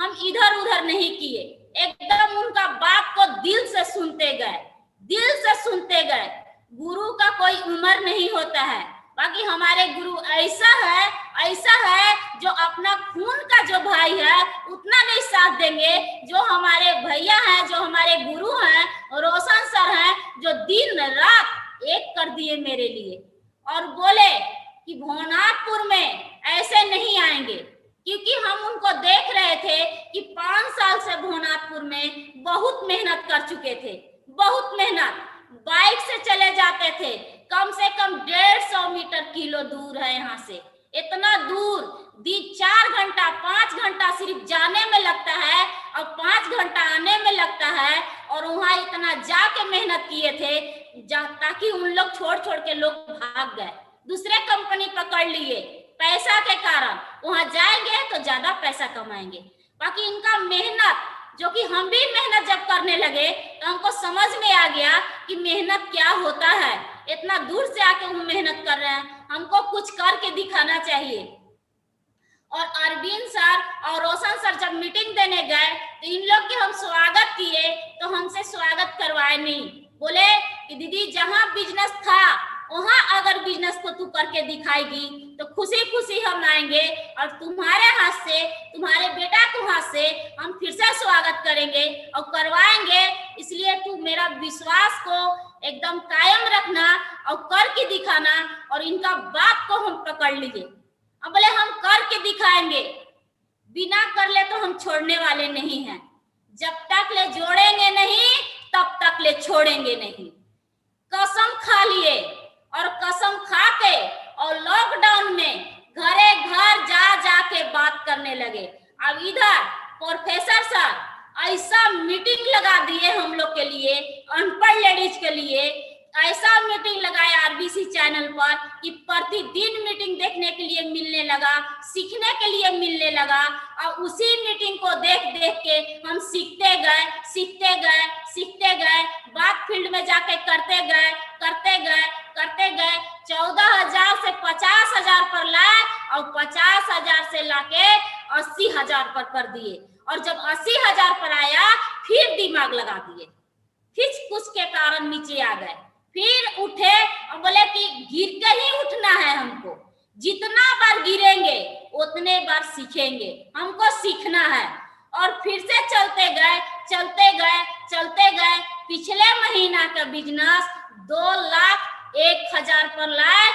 हम इधर उधर नहीं किए, एकदम उनका बात को दिल से सुनते गए, दिल से सुनते गए। गुरु का कोई उम्र नहीं होता है। बाकी हमारे गुरु ऐसा है जो अपना खून का जो भाई है उतना नहीं साथ देंगे। जो हमारे भैया हैं, जो हमारे गुरु हैं, रोशन सर हैं, जो दिन रात एक कर दिए मेरे लिए और बोले कि भवनाथपुर में ऐसे नहीं आएंगे, क्योंकि हम उनको देख रहे थे कि 5 साल से भवनाथपुर में बहुत मेहनत कर चुके थे, बहुत मेहनत। बाइक से चले जाते थे, कम से कम 150 मीटर किलो दूर है यहाँ से, इतना दूर 4 घंटा 5 घंटा सिर्फ जाने में लगता है और 5 घंटा आने में लगता है। और वहाँ इतना जाके मेहनत किए थे ताकि उन लोग छोड़ के लोग भाग गए, दूसरे कंपनी पकड़ लिए पैसा के कारण। वहां जाएंगे तो ज्यादा पैसा कमाएंगे। बाकी इनका मेहनत, जो कि हम भी मेहनत जब करने लगे तो हमको समझ में आ गया कि मेहनत क्या होता है। इतना दूर से आके वो मेहनत कर रहे हैं, हमको कुछ करके दिखाना चाहिए। और अरविंद सर और रोशन सर जब मीटिंग देने गए तो इन लोग के हम स्वागत किए तो हमसे स्वागत करवाए नहीं। बोले कि दीदी जहां बिजनेस था वहां अगर बिजनेस को तू करके दिखाएगी तो खुशी खुशी हम आएंगे और तुम्हारे हाथ से, तुम्हारे बेटा के हाथ से हम फिर से स्वागत करेंगे और करवाएंगे। इसलिए तू मेरा विश्वास को एकदम कायम रखना और करके दिखाना। और इनका बात को हम पकड़ लिए। अब बोले हम करके दिखाएंगे, बिना कर ले तो हम छोड़ने वाले नहीं हैं। जब तक ले जोड़ेंगे नहीं तब तक ले छोड़ेंगे नहीं। कसम खा लिए और कसम खा के और लॉकडाउन में घरे घर जा जा के बात करने लगे। अब इधर प्रोफेसर सर ऐसा मीटिंग लगा दिए हम लोग के लिए, अनपढ़ लेडीज के लिए, ऐसा मीटिंग लगाया आरबीसी चैनल पर कि प्रतिदिन मीटिंग देखने के लिए मिलने लगा, सीखने के लिए मिलने लगा। और उसी मीटिंग को देख देख के हम सीखते गए, सीखते गए, सीखते गए, बात फील्ड में जाके करते गए, करते गए, करते गए। 14,000 से 50,000 पर लाए और 50,000 से लाके 80,000 पर कर दिए। और जब 80,000 पर आया फिर दिमाग लगा दिए, फिर कुछ के कारण नीचे आ गए, फिर उठे और बोले कि गिर के ही उठना है हमको, जितना बार गिरेंगे उतने बार सीखेंगे, हमको सीखना है। और फिर से चलते गए, चलते गए, चलते गए। पिछले महीना का बिजनेस 2,01,000 पर लाए।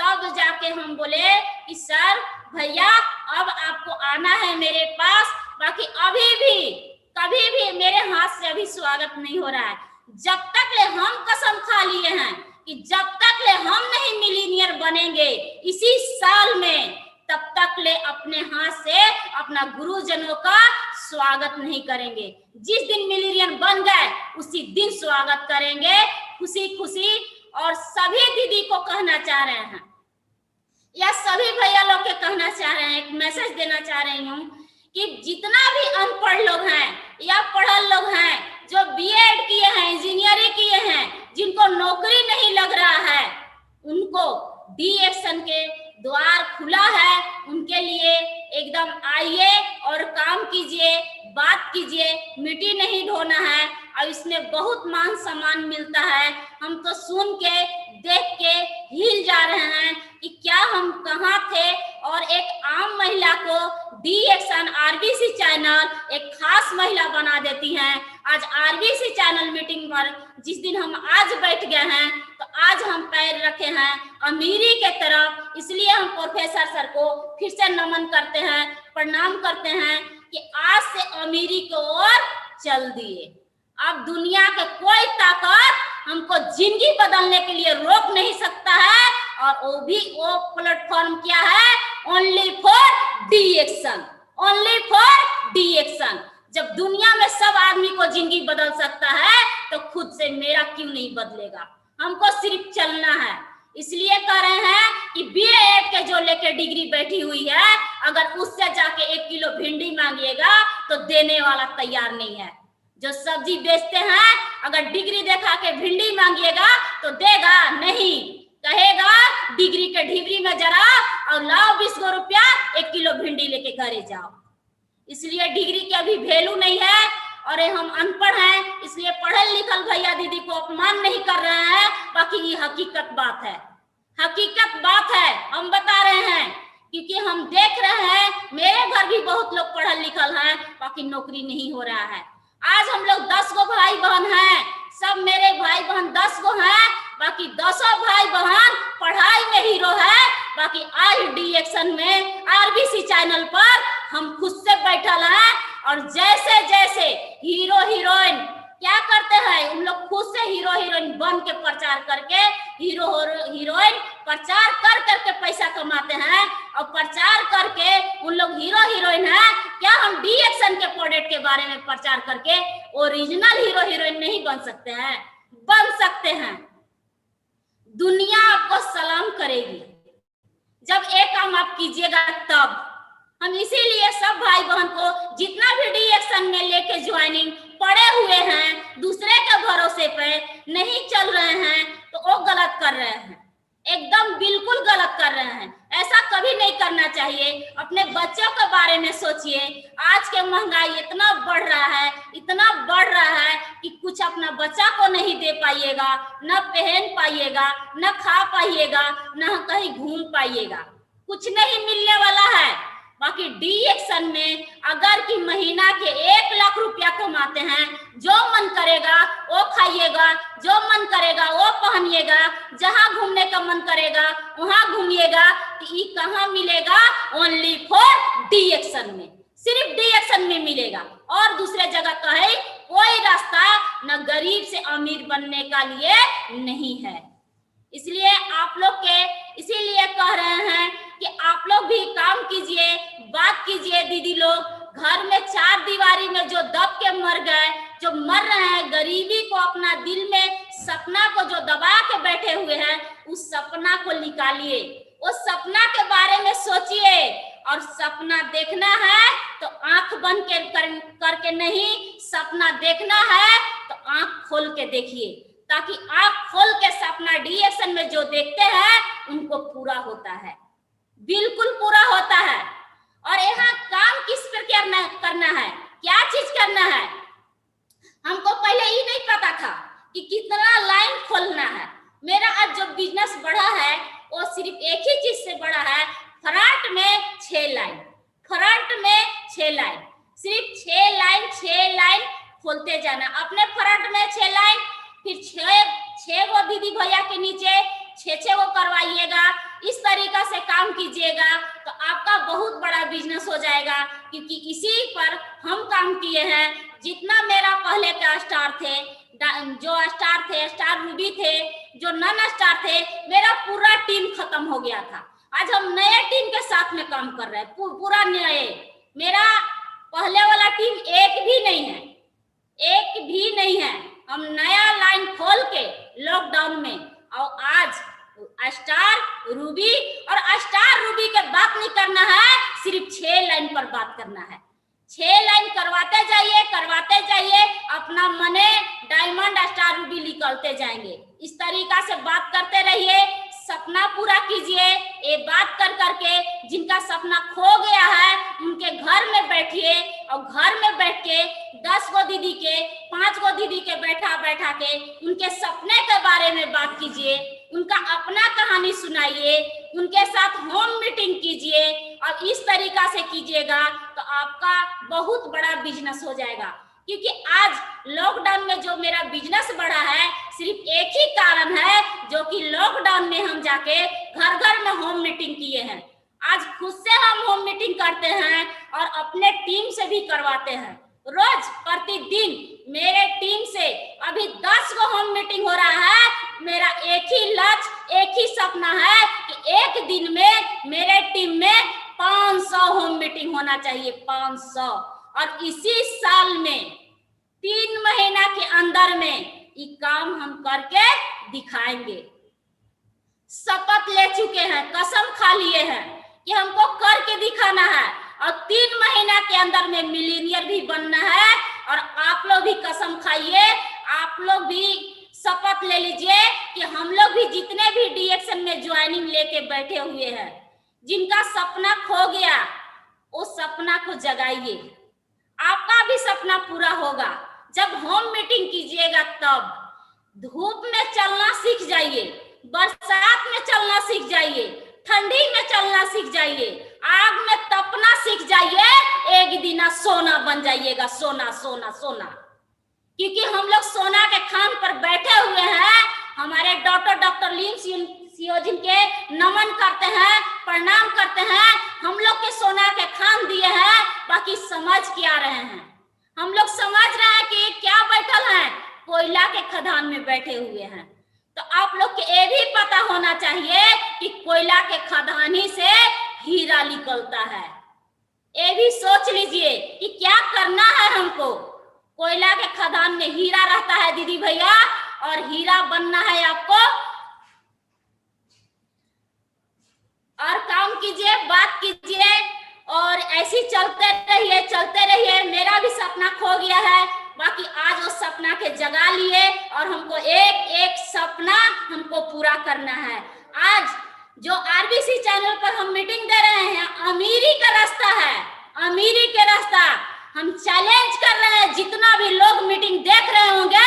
तब जाके हम बोले कि सर भैया अब आपको आना है मेरे पास, बाकी अभी भी कभी भी मेरे हाथ से अभी स्वागत नहीं हो रहा है। जब तक ले हम कसम खा लिए हैं कि जब तक ले हम नहीं मिलीनियर बनेंगे इसी साल में, तब तक ले अपने हाथ से अपना गुरुजनों का स्वागत नहीं करेंगे। जिस दिन मिलीनियर बन गए उसी दिन स्वागत करेंगे खुशी खुशी। और सभी दीदी को कहना चाह रहे हैं या सभी भैया लोग के कहना चाह रहे हैं, एक मैसेज देना चाह रही हूँ कि जितना भी अनपढ़ लोग हैं या पढ़ल लोग हैं, जो बीएड किए हैं, इंजीनियरिंग किए हैं, जिनको नौकरी नहीं लग रहा है, उनको डी एक्शन के द्वार खुला है। उनके लिए एकदम आइए और काम कीजिए, बात कीजिए, मिट्टी नहीं ढोना है। और इसमें बहुत मान सम्मान मिलता है। हम तो सुन के देख के हिल जा रहे हैं कि क्या हम कहाँ थे। और एक आम महिला को डी एक्शन आरबीसी चैनल एक खास महिला बना देती हैं। आज आरबीसी चैनल मीटिंग पर जिस दिन हम आज बैठ गए हैं, तो आज हम पैर रखे हैं अमीरी के तरफ। इसलिए हम प्रोफेसर सर को फिर से नमन करते हैं, प्रणाम करते हैं कि आज से अमीरी को ओर चल दिए। अब दुनिया के कोई ताकत हमको जिंदगी बदलने के लिए रोक नहीं सकता है। और वो प्लेटफॉर्म क्या है? Only for D action, only for D action. जब दुनिया में सब आदमी को जिंदगी बदल सकता है तो खुद से मेरा क्यों नहीं बदलेगा? हमको सिर्फ चलना है। इसलिए कह रहे हैं कि बीएड के जो लेके डिग्री बैठी हुई है, अगर उससे जाके 1 किलो भिंडी मांगिएगा तो देने वाला तैयार नहीं है। जो सब्जी बेचते हैं, अगर डिग्री दिखा के भिंडी मांगिएगा तो देगा नहीं, कहेगा डिग्री के ढिबरी में जरा और लाओ 20 रुपया, 1 किलो भिंडी लेके घरे जाओ। इसलिए डिग्री की अभी वैल्यू नहीं है। और हम अनपढ़ हैं, इसलिए पढ़ल लिखल भैया दीदी को अपमान नहीं कर रहे हैं, बाकी ये हकीकत बात है, हकीकत बात है। हम बता रहे हैं क्योंकि हम देख रहे हैं, मेरे घर भी बहुत लोग पढ़ल लिखल हैं, बाकी नौकरी नहीं हो रहा है। आज हम लोग 10 गो भाई बहन हैं, सब मेरे भाई बहन 10 गो हैं, बाकी 10 भाई बहन पढ़ाई में हीरो है। बाकी आज डी एक्शन में आरबीसी चैनल पर हम खुद से बैठल हैं। और जैसे जैसे हीरो हीरोइन क्या करते हैं, उन लोग खुद से हीरो हीरोइन बन के प्रचार करके हीरो हीरोइन प्रचार कर करके पैसा कमाते हैं। और प्रचार करके उन लोग हीरो हीरोइन है। क्या हम डी एक्शन के प्रोडक्ट के बारे में प्रचार करके ओरिजिनल हीरो हीरोइन नहीं बन सकते हैं? बन सकते हैं। दुनिया आपको सलाम करेगी जब एक काम आप कीजिएगा तब। हम इसीलिए सब भाई बहन को जितना भी डी एक्शन में लेके ज्वाइनिंग पड़े हुए हैं, दूसरे के भरोसे पे नहीं चल रहे हैं, तो वो गलत कर रहे हैं, एकदम बिल्कुल गलत कर रहे हैं। ऐसा कभी नहीं करना चाहिए। अपने बच्चों के बारे में सोचिए। आज के महंगाई इतना बढ़ रहा है, इतना बढ़ रहा है कि कुछ अपना बच्चा को नहीं दे पाइएगा, न पहन पाइएगा, न खा पाइएगा, न कहीं घूम पाइएगा, कुछ नहीं मिलने वाला है। बाकी डी एक्शन में अगर कि महीना के 1 लाख रुपया कमाते हैं, जो मन करेगा वो खाइएगा, जो मन करेगा वो पहनिएगा, जहां घूमने का मन करेगा वहां घूमिएगा। तो ये कहाँ मिलेगा? ओनली फॉर डी एक्शन में। सिर्फ डी एक्शन में मिलेगा और दूसरे जगह कहीं कोई रास्ता न गरीब से अमीर बनने का लिए नहीं है। इसलिए आप लोग के इसीलिए कह रहे हैं कि आप लोग भी काम कीजिए, बात कीजिए। दीदी लोग घर में चार दीवारी में जो दब के मर गए, जो मर रहे हैं, गरीबी को अपना दिल में सपना को जो दबा के बैठे हुए हैं, उस सपना को निकालिए, उस सपना के बारे में सोचिए। और सपना देखना है तो आंख बंद करके नहीं, सपना देखना है तो आंख खोल के देखिए, ताकि आंख खोल के सपना डी एक्शन में जो देखते हैं उनको पूरा होता है, बिल्कुल पूरा होता है। और यहाँ काम किस पर करना है, क्या चीज करना है, हमको पहले ही नहीं पता था कि कितना लाइन खोलना है। मेरा आज जो बिजनेस बढ़ा है वो सिर्फ एक ही चीज से बढ़ा है, फ्रंट में 6 लाइन, फ्रंट में 6 लाइन, सिर्फ 6 लाइन खोलते जाना अपने फ्रंट में 6 लाइन, फिर 6 वो दीदी भैया के नीचे 6 वो करवाइएगा। इस तरीका से काम कीजिएगा तो आपका बहुत बड़ा बिजनेस हो जाएगा, क्योंकि इसी पर हम काम किए हैं। जितना मेरा पहले का स्टार थे, जो स्टार थे, स्टार रूबी थे, जो नन स्टार थे, मेरा पूरा टीम खत्म हो गया था। आज हम नए टीम के साथ में काम कर रहे हैं, पूरा नए। मेरा पहले वाला टीम एक भी नहीं है, एक भी नहीं है। हम नया लाइन खोल के लॉकडाउन में, और आज स्टार रूबी और स्टार रूबी के बात नहीं करना है, सिर्फ 6 लाइन पर बात करना है। 6 लाइन करवाते जाइए, अपना मने डायमंड स्टार रूबी निकलते जाएंगे। इस तरीका से बात करते रहिए, सपना पूरा कीजिए। ये बात कर करके जिनका सपना खो गया है उनके घर में बैठिए, और घर में बैठ के 10 गो दीदी के, 5 गो दीदी के बैठा के उनके सपने के बारे में बात कीजिए, उनका अपना कहानी सुनाइए, उनके साथ होम मीटिंग कीजिए। और इस तरीका से कीजिएगा तो आपका बहुत बड़ा बिजनेस हो जाएगा। क्योंकि आज लॉकडाउन में जो मेरा बिजनेस बढ़ा है, सिर्फ एक ही कारण है, जो कि लॉकडाउन में हम जाके घर घर में होम मीटिंग किए हैं। आज खुद से हम होम मीटिंग करते हैं और अपने टीम से भी करवाते हैं। रोज प्रतिदिन मेरे टीम से अभी 10 गो होम मीटिंग हो रहा है। मेरा एक ही लक्ष्य, एक ही सपना है कि एक दिन में मेरे टीम में 500 होम मीटिंग होना चाहिए, 500। और इसी साल में 3 महीना के अंदर में ये काम हम करके दिखाएंगे। शपथ ले चुके हैं, कसम खा लिए हैं कि हमको करके दिखाना है, और 3 महीना के अंदर में मिलीनियर भी बनना है। और आप लोग भी कसम खाइए, आप लोग भी शपथ ले लीजिए कि हम लोग भी जितने भी डी एक्शन में ज्वाइनिंग लेके बैठे हुए हैं, जिनका सपना खो गया, उस सपना को जगाइए। आपका भी सपना पूरा होगा जब होम मीटिंग कीजिएगा। तब धूप में चलना सीख जाइए, बरसात में चलना सीख जाइए, ठंडी में चलना सीख जाइए, आग में तपना सीख जाइए। एक दिन सोना बन जाइएगा, सोना सोना सोना। क्योंकि हम लोग सोना के खान पर बैठे हुए हैं। हमारे डॉक्टर लीम सियोजिन के नमन करते हैं, प्रणाम करते हैं। हम लोग के सोना के खान दिए हैं, बाकी समझ क्या रहे हैं, हम लोग समझ रहे हैं कि क्या बैठल हैं, कोयला के खदान में बैठे हुए हैं। तो आप लोग के ये भी पता होना चाहिए कि कोयला के खदान ही से हीरा निकलता है। ये भी सोच लीजिए कि क्या करना है हमको। कोयला के खदान में हीरा रहता है दीदी भैया, और हीरा बनना है आपको। और काम कीजिए, बात कीजिए, और ऐसे चलते रहिए। मेरा भी सपना खो गया है, बाकी आज उस सपना के जगा लिए, और हमको एक एक सपना हमको पूरा करना है। आज जो आरबीसी चैनल पर हम मीटिंग दे रहे हैं, अमीरी का रास्ता है, अमीरी के रास्ता हम चैलेंज कर रहे हैं। जितना भी लोग मीटिंग देख रहे होंगे,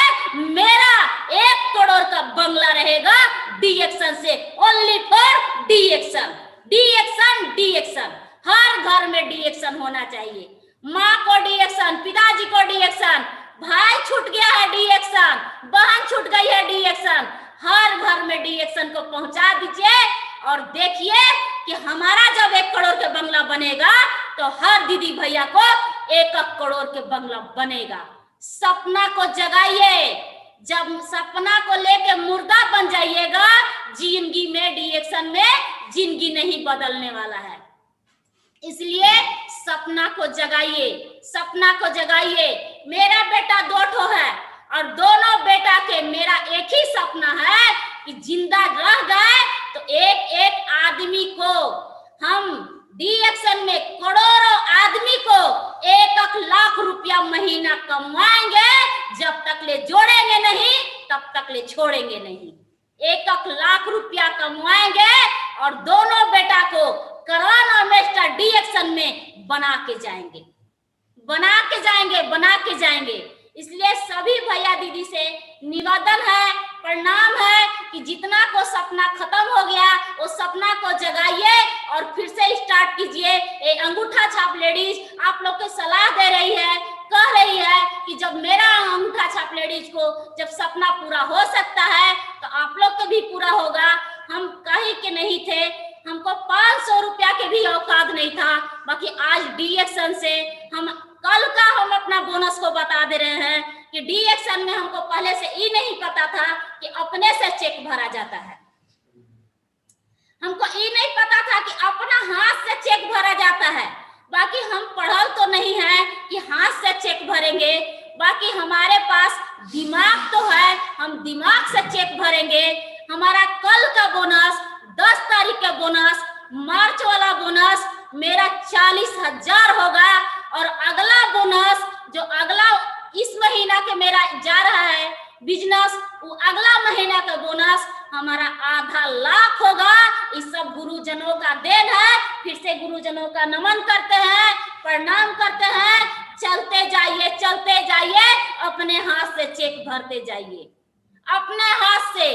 मेरा 1 करोड़ का बंगला रहेगा डी एक्शन से, only for D action, D action, D action. हर घर में डी एक्शन होना चाहिए। माँ को डी एक्शन, पिताजी को डी एक्शन, भाई छूट गया है डी एक्शन, बहन छूट गई है डी एक्शन। हर घर में डी एक्शन को पहुंचा दीजिए, और देखिए कि हमारा जब 1 करोड़ के बंगला बनेगा तो हर दीदी भैया को 1 करोड़ के बंगला बनेगा। सपना को जगाइए, जब सपना को लेके मुर्दा बन जाइएगा जिंदगी में, डिएक्शन में जिंदगी नहीं बदलने वाला है। इसलिए सपना को जगाइए, सपना को जगाइए। मेरा बेटा 2 ठो है और दोनों बेटा के मेरा एक ही सपना है कि जिंदा रह गए तो एक एक आदमी को हम डिएक्शन में करोड़ों आदमी को 1 लाख रुपया महीना कमाएंगे। जब तक ले जोड़ेंगे नहीं तब तक ले छोड़ेंगे नहीं। 1 लाख रुपया कमाएंगे और दोनों बेटा को कराना मास्टर डिएक्शन में बना के जाएंगे, बना के जाएंगे, बना के जाएंगे। इसलिए सभी भैया दीदी से निवेदन है, प्रणाम है कि जितना को सपना खत्म हो गया वो सपना को जगाइए और फिर से स्टार्ट कीजिए। ये अंगूठा छाप लेडीज आप लोग को सलाह दे रही है, कह रही है कि जब मेरा अंगूठा छाप लेडीज को जब सपना पूरा हो सकता है तो आप लोग को भी पूरा होगा। हम कहीं के नहीं थे, हमको 500 रुपया के भी औकात नहीं था, बाकी आज डिएक्शन से हम कल का हम अपना बोनस को बता दे रहे हैं कि डिएक्शन में हमको पहले से ये नहीं पता था कि अपने से चेक भरा जाता है। हमको ये नहीं पता था कि अपना हाथ से चेक भरा जाता है। बाकी हम पढ़ल तो नहीं है कि हाथ से चेक भरेंगे, बाकी हमारे पास दिमाग तो है, हम दिमाग से चेक भरेंगे। हमारा कल का बोनस 10 तारीख का बोनस, मार्च वाला बोनस मेरा 40,000 होगा और अगला बोनस जो अगला इस महीना के मेरा जा रहा है बिजनेस, वो अगला महीना का बोनस हमारा 1.5 लाख होगा। इस सब गुरुजनों का देन है। फिर से गुरुजनों का नमन करते हैं, प्रणाम करते हैं। चलते जाइए, चलते जाइए, अपने हाथ से चेक भरते जाइए, अपने हाथ से।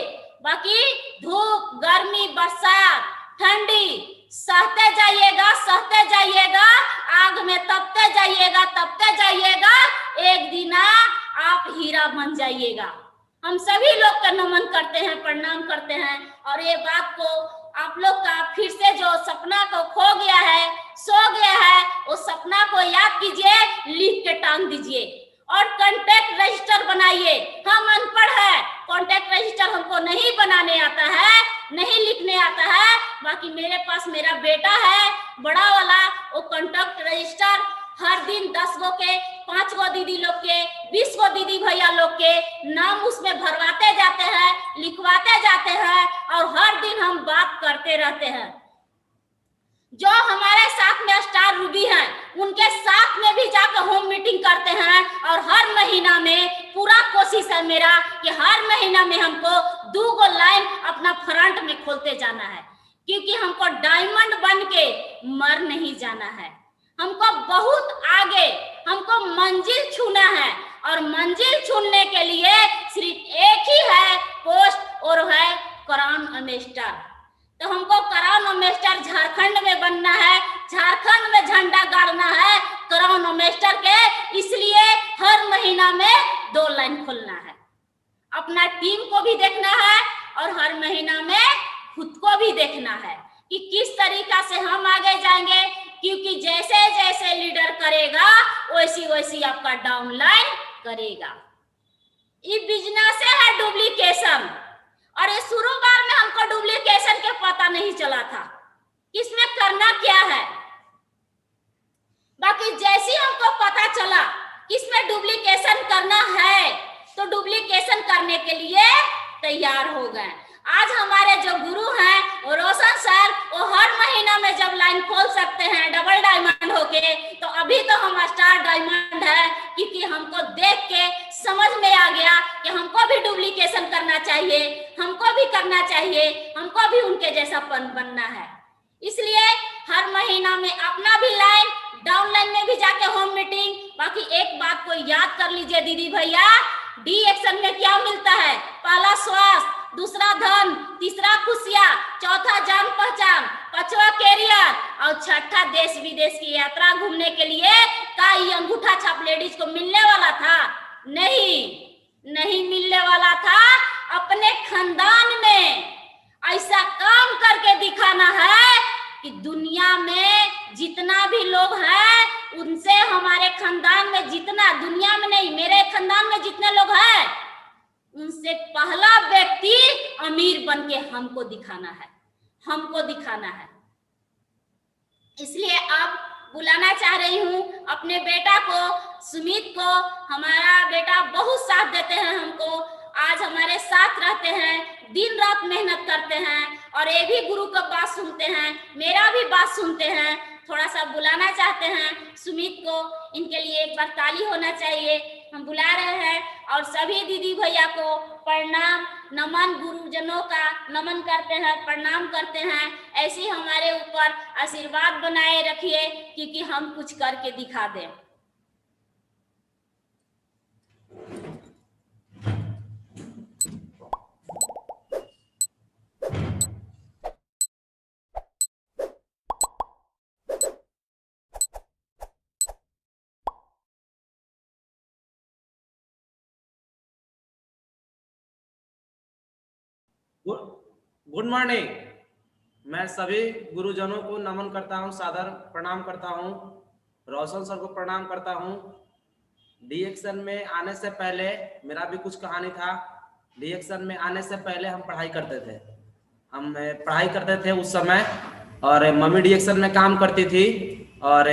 बाकी धूप, गर्मी, बरसात, ठंडी सहते जाइएगा, सहते जाइएगा, आग में तपते जाइएगा, तपते जाइएगा। एक दिन आप हीरा बन जाइएगा। हम सभी लोग का नमन करते हैं, प्रणाम करते हैं। और ये बात को आप लोग का फिर से जो सपना को खो गया है, सो गया है, वो सपना को याद कीजिए, लिख के टांग दीजिए और कॉन्टैक्ट रजिस्टर बनाइए। हम अनपढ़ है, कॉन्टैक्ट रजिस्टर हमको नहीं बनाने आता है, नहीं लिखने आता है। बाकी मेरे पास मेरा बेटा है बड़ा वाला, वो कॉन्टैक्ट रजिस्टर हर दिन 10 गो के, 5 गो दीदी लोग के, 20 गो दीदी भैया लोग के नाम उसमें भरवाते जाते हैं, लिखवाते जाते हैं और हर दिन हम बात करते रहते हैं। जो हमारे साथ में स्टार रूबी हैं, उनके साथ में भी जाकर होम मीटिंग करते हैं और हर महीना में पूरा कोशिश है मेरा कि हर महीना में हमको 2 गो लाइन अपना फ्रंट में खोलते जाना है, क्योंकि हमको डायमंड बन के मर नहीं जाना है। हमको बहुत आगे, हमको मंजिल छूना है और मंजिल छूने के लिए सिर्फ एक ही है पोस्ट और है क्राउन मास्टर। तो हमको क्राउन मास्टर झारखंड में बनना है, झारखंड में झंडा गाड़ना है क्राउन मास्टर के। इसलिए हर महीना में 2 लाइन खोलना है, अपना टीम को भी देखना है और हर महीना में खुद को भी देखना है कि किस तरीका से हम आगे जाएंगे, क्योंकि जैसे जैसे लीडर करेगा वैसी वैसी आपका डाउनलाइन करेगा। ये बिजनेस है डुप्लीकेशन, और ये शुरुआत में हमको डुप्लीकेशन के पता नहीं चला था इसमें करना क्या है। बाकी जैसे हमको पता चला इसमें डुप्लीकेशन करना है तो डुप्लीकेशन करने के लिए तैयार हो गए। आज हमारे जो गुरु हैं वो रोशन सर, वो हर महीना में जब लाइन खोल सकते हैं डबल डायमंड होके, तो अभी तो हम स्टार डायमंड है, क्योंकि हमको देख के समझ में आ गया कि हमको भी डुप्लीकेशन करना चाहिए, हमको भी करना चाहिए, हमको भी उनके जैसा बनना है। इसलिए हर महीना में अपना भी लाइन, डाउनलाइन में भी जाके होम मीटिंग। बाकी एक बात को याद कर लीजिए दीदी भैया, डिएक्शन में क्या मिलता है? पहला स्वास्थ्य, दूसरा धन, तीसरा खुशियां, चौथा जान पहचान, 5वां कैरियर और 6ठा देश विदेश की यात्रा घूमने के लिए। का ये अंगूठा छाप लेडीज को मिलने वाला था? नहीं, नहीं मिलने वाला था। अपने खानदान में, ऐसा काम करके दिखाना है कि दुनिया में जितना भी लोग हैं उनसे हमारे खानदान में जितना, दुनिया में नहीं, मेरे खानदान में जितने लोग हैं उनसे पहला व्यक्ति अमीर बन के हमको दिखाना है, हमको दिखाना है। इसलिए अब बुलाना चाह रही हूँ अपने बेटा को, सुमित को। हमारा बेटा बहुत साथ देते हैं हमको, आज हमारे साथ रहते हैं, दिन रात मेहनत करते हैं और ये भी गुरु का बात सुनते हैं, मेरा भी बात सुनते हैं। थोड़ा सा बुलाना चाहते हैं सुमित को, इनके लिए एक बार ताली होना चाहिए। हम बुला रहे हैं और सभी दीदी भैया को प्रणाम, नमन, गुरुजनों का नमन करते हैं, प्रणाम करते हैं। ऐसे ही हमारे ऊपर आशीर्वाद बनाए रखिए क्योंकि हम कुछ करके दिखा दें। Good morning. मैं सभी गुरुजनों को नमन करता हूं, सादर प्रणाम करता हूं। रोशन सर को प्रणाम करता हूं। डीएक्शन में आने से पहले मेरा भी कुछ कहानी था। डीएक्शन में आने से पहले हम पढ़ाई करते थे उस समय, और मम्मी डीएक्शन में काम करती थी और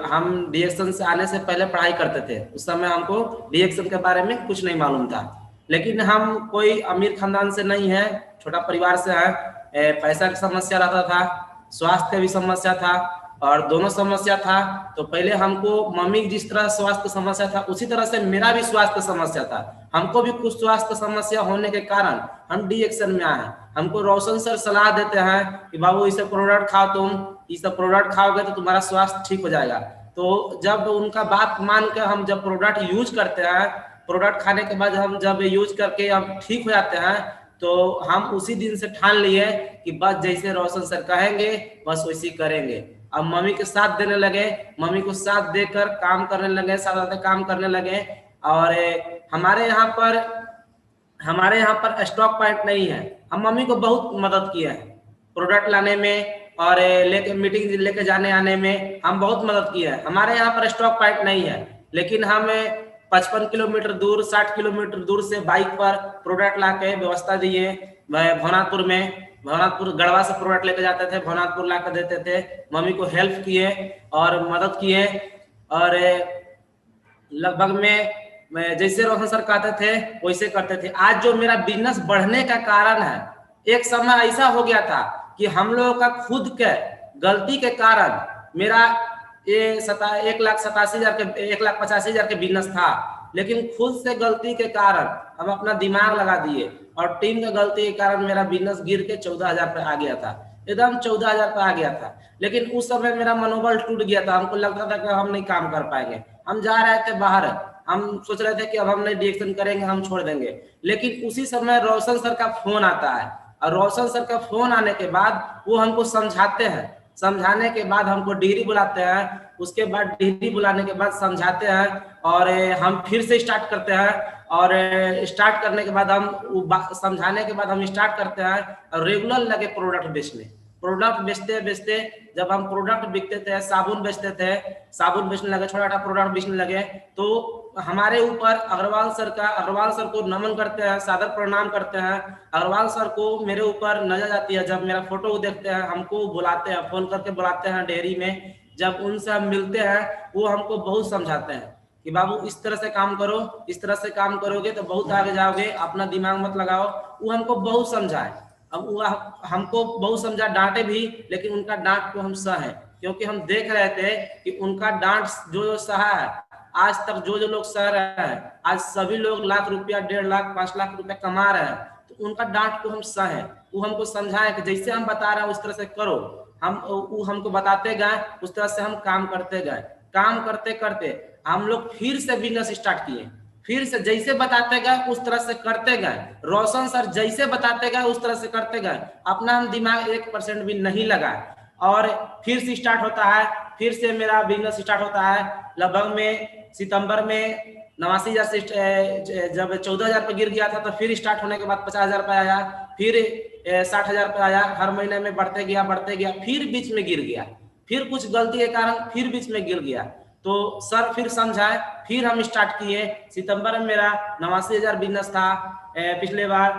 हम डीएक्शन से आने से पहले पढ़ाई करते थे। उस समय हमको डीएक्शन के बारे में कुछ नहीं मालूम था, लेकिन हम कोई अमीर खानदान से नहीं है, छोटा परिवार से है। पैसा की समस्या रहता था, स्वास्थ्य की भी समस्या था, और दोनों समस्या था। तो पहले हमको मम्मी जिस तरह स्वास्थ्य समस्या था उसी तरह से मेरा भी स्वास्थ्य समस्या था। हमको भी कुछ स्वास्थ्य समस्या होने के कारण हम डीएक्शन में आए। हमको रोशन सर सलाह देते हैं कि बाबू ये सब प्रोडक्ट खाओ, तुम ये सब प्रोडक्ट खाओगे तो तुम्हारा स्वास्थ्य ठीक हो जाएगा। तो जब उनका बात मान कर हम जब प्रोडक्ट यूज करते हैं, प्रोडक्ट खाने के बाद हम जब यूज करके हम ठीक हो जाते हैं, तो हम उसी दिन से ठान लिए कि बस जैसे रोशन सर कहेंगे बस वैसी करेंगे। अब मम्मी के साथ देने लगे, मम्मी को साथ देकर काम करने लगे, साथ काम करने लगे। और हमारे यहाँ पर स्टॉक पॉइंट नहीं है। हम मम्मी को बहुत मदद किए हैं प्रोडक्ट लाने में और लेके मीटिंग लेके जाने आने में हम बहुत मदद किए हैं। हमारे यहाँ पर स्टॉक पॉइंट नहीं है, लेकिन हम 55 किलोमीटर दूर, 60 किलोमीटर दूर से बाइक पर प्रोडक्ट ला के व्यवस्था दिए। भवनाथपुर में, भवनाथपुर गढ़वा से प्रोडक्ट लेके जाते थे, भवनाथपुर ला कर देते थे। मम्मी को हेल्प किए और मदद किए। और लगभग में जैसे रोशन सर कहते थे वैसे करते थे। आज जो मेरा बिजनेस बढ़ने का कारण है, एक समय ऐसा हो गया था कि हम लोगों का खुद के गलती के कारण मेरा ये 1,85,000 के बिजनेस था, लेकिन खुद से गलती के कारण हम अपना दिमाग लगा दिए और टीम के गलती के कारण मेरा बिजनेस गिर के 14,000 पे आ गया था, एकदम 14,000 पे आ गया था। लेकिन उस समय मेरा मनोबल टूट गया था, हमको लगता था कि हम नहीं काम कर पाएंगे। हम जा रहे थे बाहर, हम सोच रहे थे कि अब हम नहीं डीएक्शन करेंगे, हम छोड़ देंगे। लेकिन उसी समय रोशन सर का फोन आता है, और रोशन सर का फोन आने के बाद वो हमको समझाते हैं। समझाने के बाद हमको डिग्री बुलाते हैं, उसके बाद डिग्री बुलाने के बाद समझाते हैं और हम फिर से स्टार्ट करते हैं। और स्टार्ट करने के बाद हम समझाने के बाद हम स्टार्ट करते हैं और रेगुलर लगे प्रोडक्ट बेचने। प्रोडक्ट बेचते जब हम प्रोडक्ट बिकते थे, साबुन बेचते थे, साबुन बेचने लगे, छोटा छोटा प्रोडक्ट बेचने लगे, तो हमारे ऊपर अग्रवाल सर को नमन करते हैं, सादर प्रणाम करते हैं। अग्रवाल सर को मेरे ऊपर नजर आती है, जब मेरा फोटो देखते हैं हमको बुलाते हैं, फोन करके बुलाते हैं डेयरी में। जब उनसे हम मिलते हैं वो हमको बहुत समझाते हैं कि बाबू इस तरह से काम करो, इस तरह से काम करोगे तो बहुत आगे जाओगे, अपना दिमाग मत लगाओ। वो हमको बहुत समझाए। अब वो हमको बहुत समझा, डांटे भी, लेकिन उनका डांट को हम सहे, क्योंकि हम देख रहे थे कि उनका डांट जो सहा है, आज तक जो लोग सह रहे हैं, आज सभी लोग लाख रुपया, 1.5 लाख, 5 लाख रुपया कमा रहे हैं। तो उनका डांट को हम सहे, वो हमको समझाए कि जैसे हम बता रहे हैं उस तरह से करो। वो हमको बताते गए, उस तरह से हम काम करते गए। काम करते करते हम लोग फिर से बिजनेस स्टार्ट किए, फिर से जैसे बताते गए उस तरह से करते गए। रोशन सर जैसे बताते गए उस तरह से करते गए, अपना हम दिमाग 1% भी नहीं लगाए। और फिर से स्टार्ट होता है, फिर से मेरा बिजनेस स्टार्ट होता है। लगभग में सितंबर में 89,000 से जब 14,000 पे गिर गया था, तो फिर स्टार्ट होने के बाद 50,000 पे आया, फिर 60,000 पे आया, हर महीने में बढ़ते गया, फिर बीच में गिर गया, फिर कुछ गलती के कारण फिर बीच में गिर गया। तो सर फिर समझाए, फिर हम स्टार्ट किए। सितंबर में मेरा 89,000 बिजनेस था पिछले बार,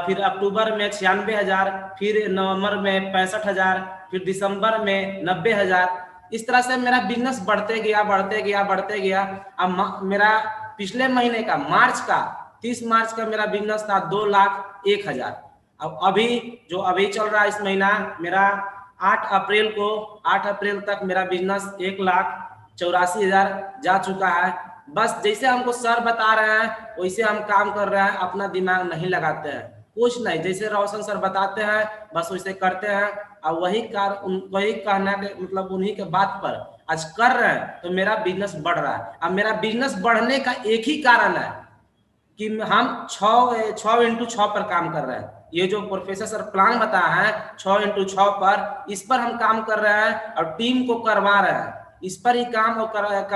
फिर अक्टूबर में 96,000, फिर नवंबर में 65,000, फिर दिसंबर में 90,000। इस तरह से मेरा बिजनेस बढ़ते गया। अब मेरा पिछले महीने का मार्च का 30 मार्च का मेरा बिजनेस था 2,01,000। अब अभी चल रहा है इस महीना मेरा 8 अप्रैल तक मेरा बिजनेस 1,84,000 जा चुका है। बस जैसे हमको सर बता रहे हैं वैसे हम काम कर रहे हैं, अपना दिमाग नहीं लगाते हैं, कुछ नहीं, जैसे रोशन सर बताते हैं बस वैसे करते हैं। और वही कहना के मतलब उन्हीं के बात पर आज कर रहे हैं तो मेरा बिजनेस बढ़ रहा है। अब मेरा बिजनेस बढ़ने का एक ही कारण है कि हम 6x6 पर काम कर रहे हैं। ये जो प्रोफेसर सर प्लान बताया है 6x6 पर, इस पर हम काम कर रहे हैं और टीम को करवा रहे हैं, इस पर ही काम कर रहे हैं,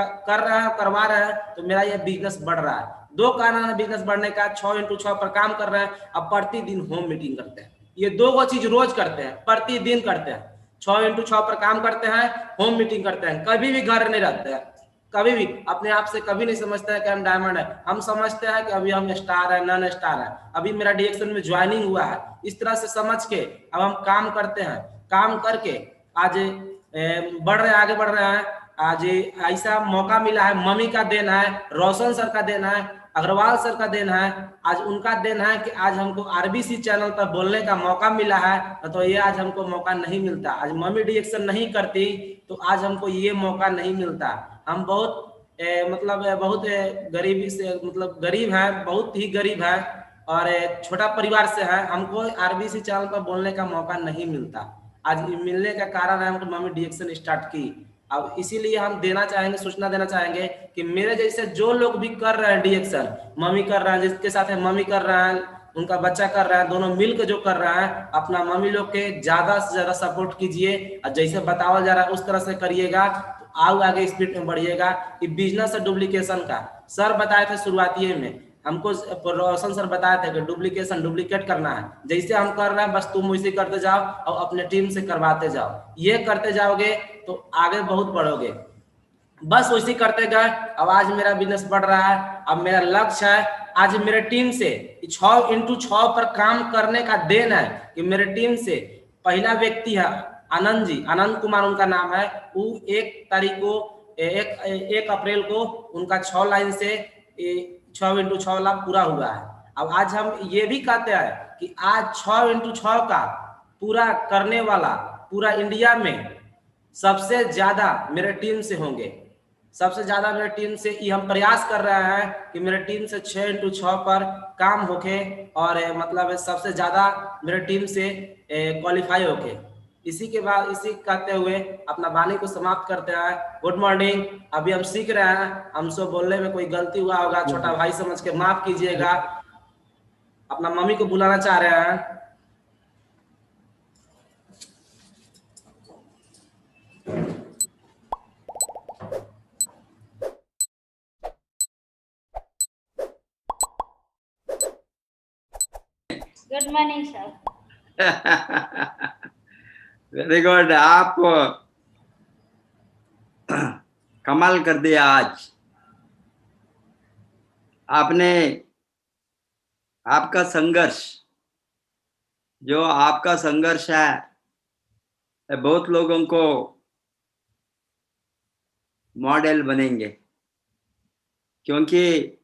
करवा रहे हैं, तो मेरा ये बिजनेस बढ़ रहा है। 2 कारण है बिजनेस बढ़ने का, 6x6 पर काम कर रहे हैं, अब प्रतिदिन होम मीटिंग करते हैं। ये 2 चीज रोज करते हैं, प्रतिदिन करते हैं, 6x6 पर काम करते हैं, होम मीटिंग करते हैं, कभी भी घर नहीं रहते हैं, कभी भी अपने आप से कभी नहीं समझते हैं कि हम डायमंड है। हम समझते हैं कि अभी हम स्टार है, नॉन स्टार है, अभी मेरा डीएक्शन में ज्वाइनिंग हुआ है, इस तरह से समझ के अब हम काम करते हैं। काम करके आज आगे बढ़ रहे हैं। आज ऐसा मौका मिला है, मम्मी का देन है, रोशन सर का देन है, अग्रवाल सर का देन है, आज उनका देन है कि आज हमको आरबीसी चैनल पर बोलने का मौका मिला है, तो ये आज हमको मौका नहीं मिलता। आज मम्मी डीएक्शन नहीं करती तो आज हमको ये मौका नहीं मिलता। हम बहुत बहुत गरीबी से मतलब गरीब हैं, बहुत ही गरीब हैं और छोटा परिवार से हैं, हमको आरबीसी चैनल पर बोलने का मौका नहीं मिलता। आज मिलने का कारण है हमको मम्मी डीएक्शन स्टार्ट की। अब इसीलिए हम देना चाहेंगे, सूचना देना चाहेंगे कि मेरे जैसे जो लोग भी कर रहे हैं डीएक्शन, मम्मी कर रहे हैं, जिसके साथ है मम्मी कर रहे हैं, उनका बच्चा कर रहा है, दोनों मिलकर जो कर रहा है, अपना मम्मी लोग के ज्यादा से ज्यादा सपोर्ट कीजिए और जैसे बताया जा रहा है उस तरह से करिएगा तो आगे स्पीड में बढ़िएगा। कि बिजनेस डुप्लीकेशन का सर बताए थे शुरुआती में, हमको रोशन सर बताए थे कि डुप्लीकेट करना है, जैसे हम कर रहे हैं बस तुम वैसे करते जाओ और अपने टीम से करवाते जाओ, ये करते जाओगे तो आगे बहुत बढ़ोगे। बस वैसे करते गए। अब आज मेरा बिजनेस बढ़ रहा है। अब मेरा लक्ष्य है आज मेरे टीम से 6x6 पर काम करने का देन है कि मेरे टीम से पहला व्यक्ति है आनंद जी, आनंद कुमार उनका नाम है, वो 1 अप्रैल को उनका 6 लाइन से 6x6 लाभ पूरा हुआ है। अब आज हम ये भी कहते हैं कि आज 6x6 का पूरा करने वाला पूरा इंडिया में सबसे ज्यादा मेरे टीम से होंगे, सबसे ज्यादा मेरे टीम से ही हम प्रयास कर रहे हैं कि मेरे टीम से 6x6 पर काम होके और मतलब सबसे ज्यादा मेरे टीम से क्वालिफाई होके। इसी के बाद इसी कहते हुए अपना वाणी को समाप्त करते हैं। Good morning. अभी हम सीख रहे हैं, हमसे बोलने में कोई गलती हुआ होगा छोटा भाई समझ के माफ कीजिएगा। अपना मम्मी को बुलाना चाह रहे हैं। Good morning sir. Very good. आप कमाल कर दिया आज। आपने आपका संघर्ष, जो आपका संघर्ष है बहुत लोगों को मॉडल बनेंगे, क्योंकि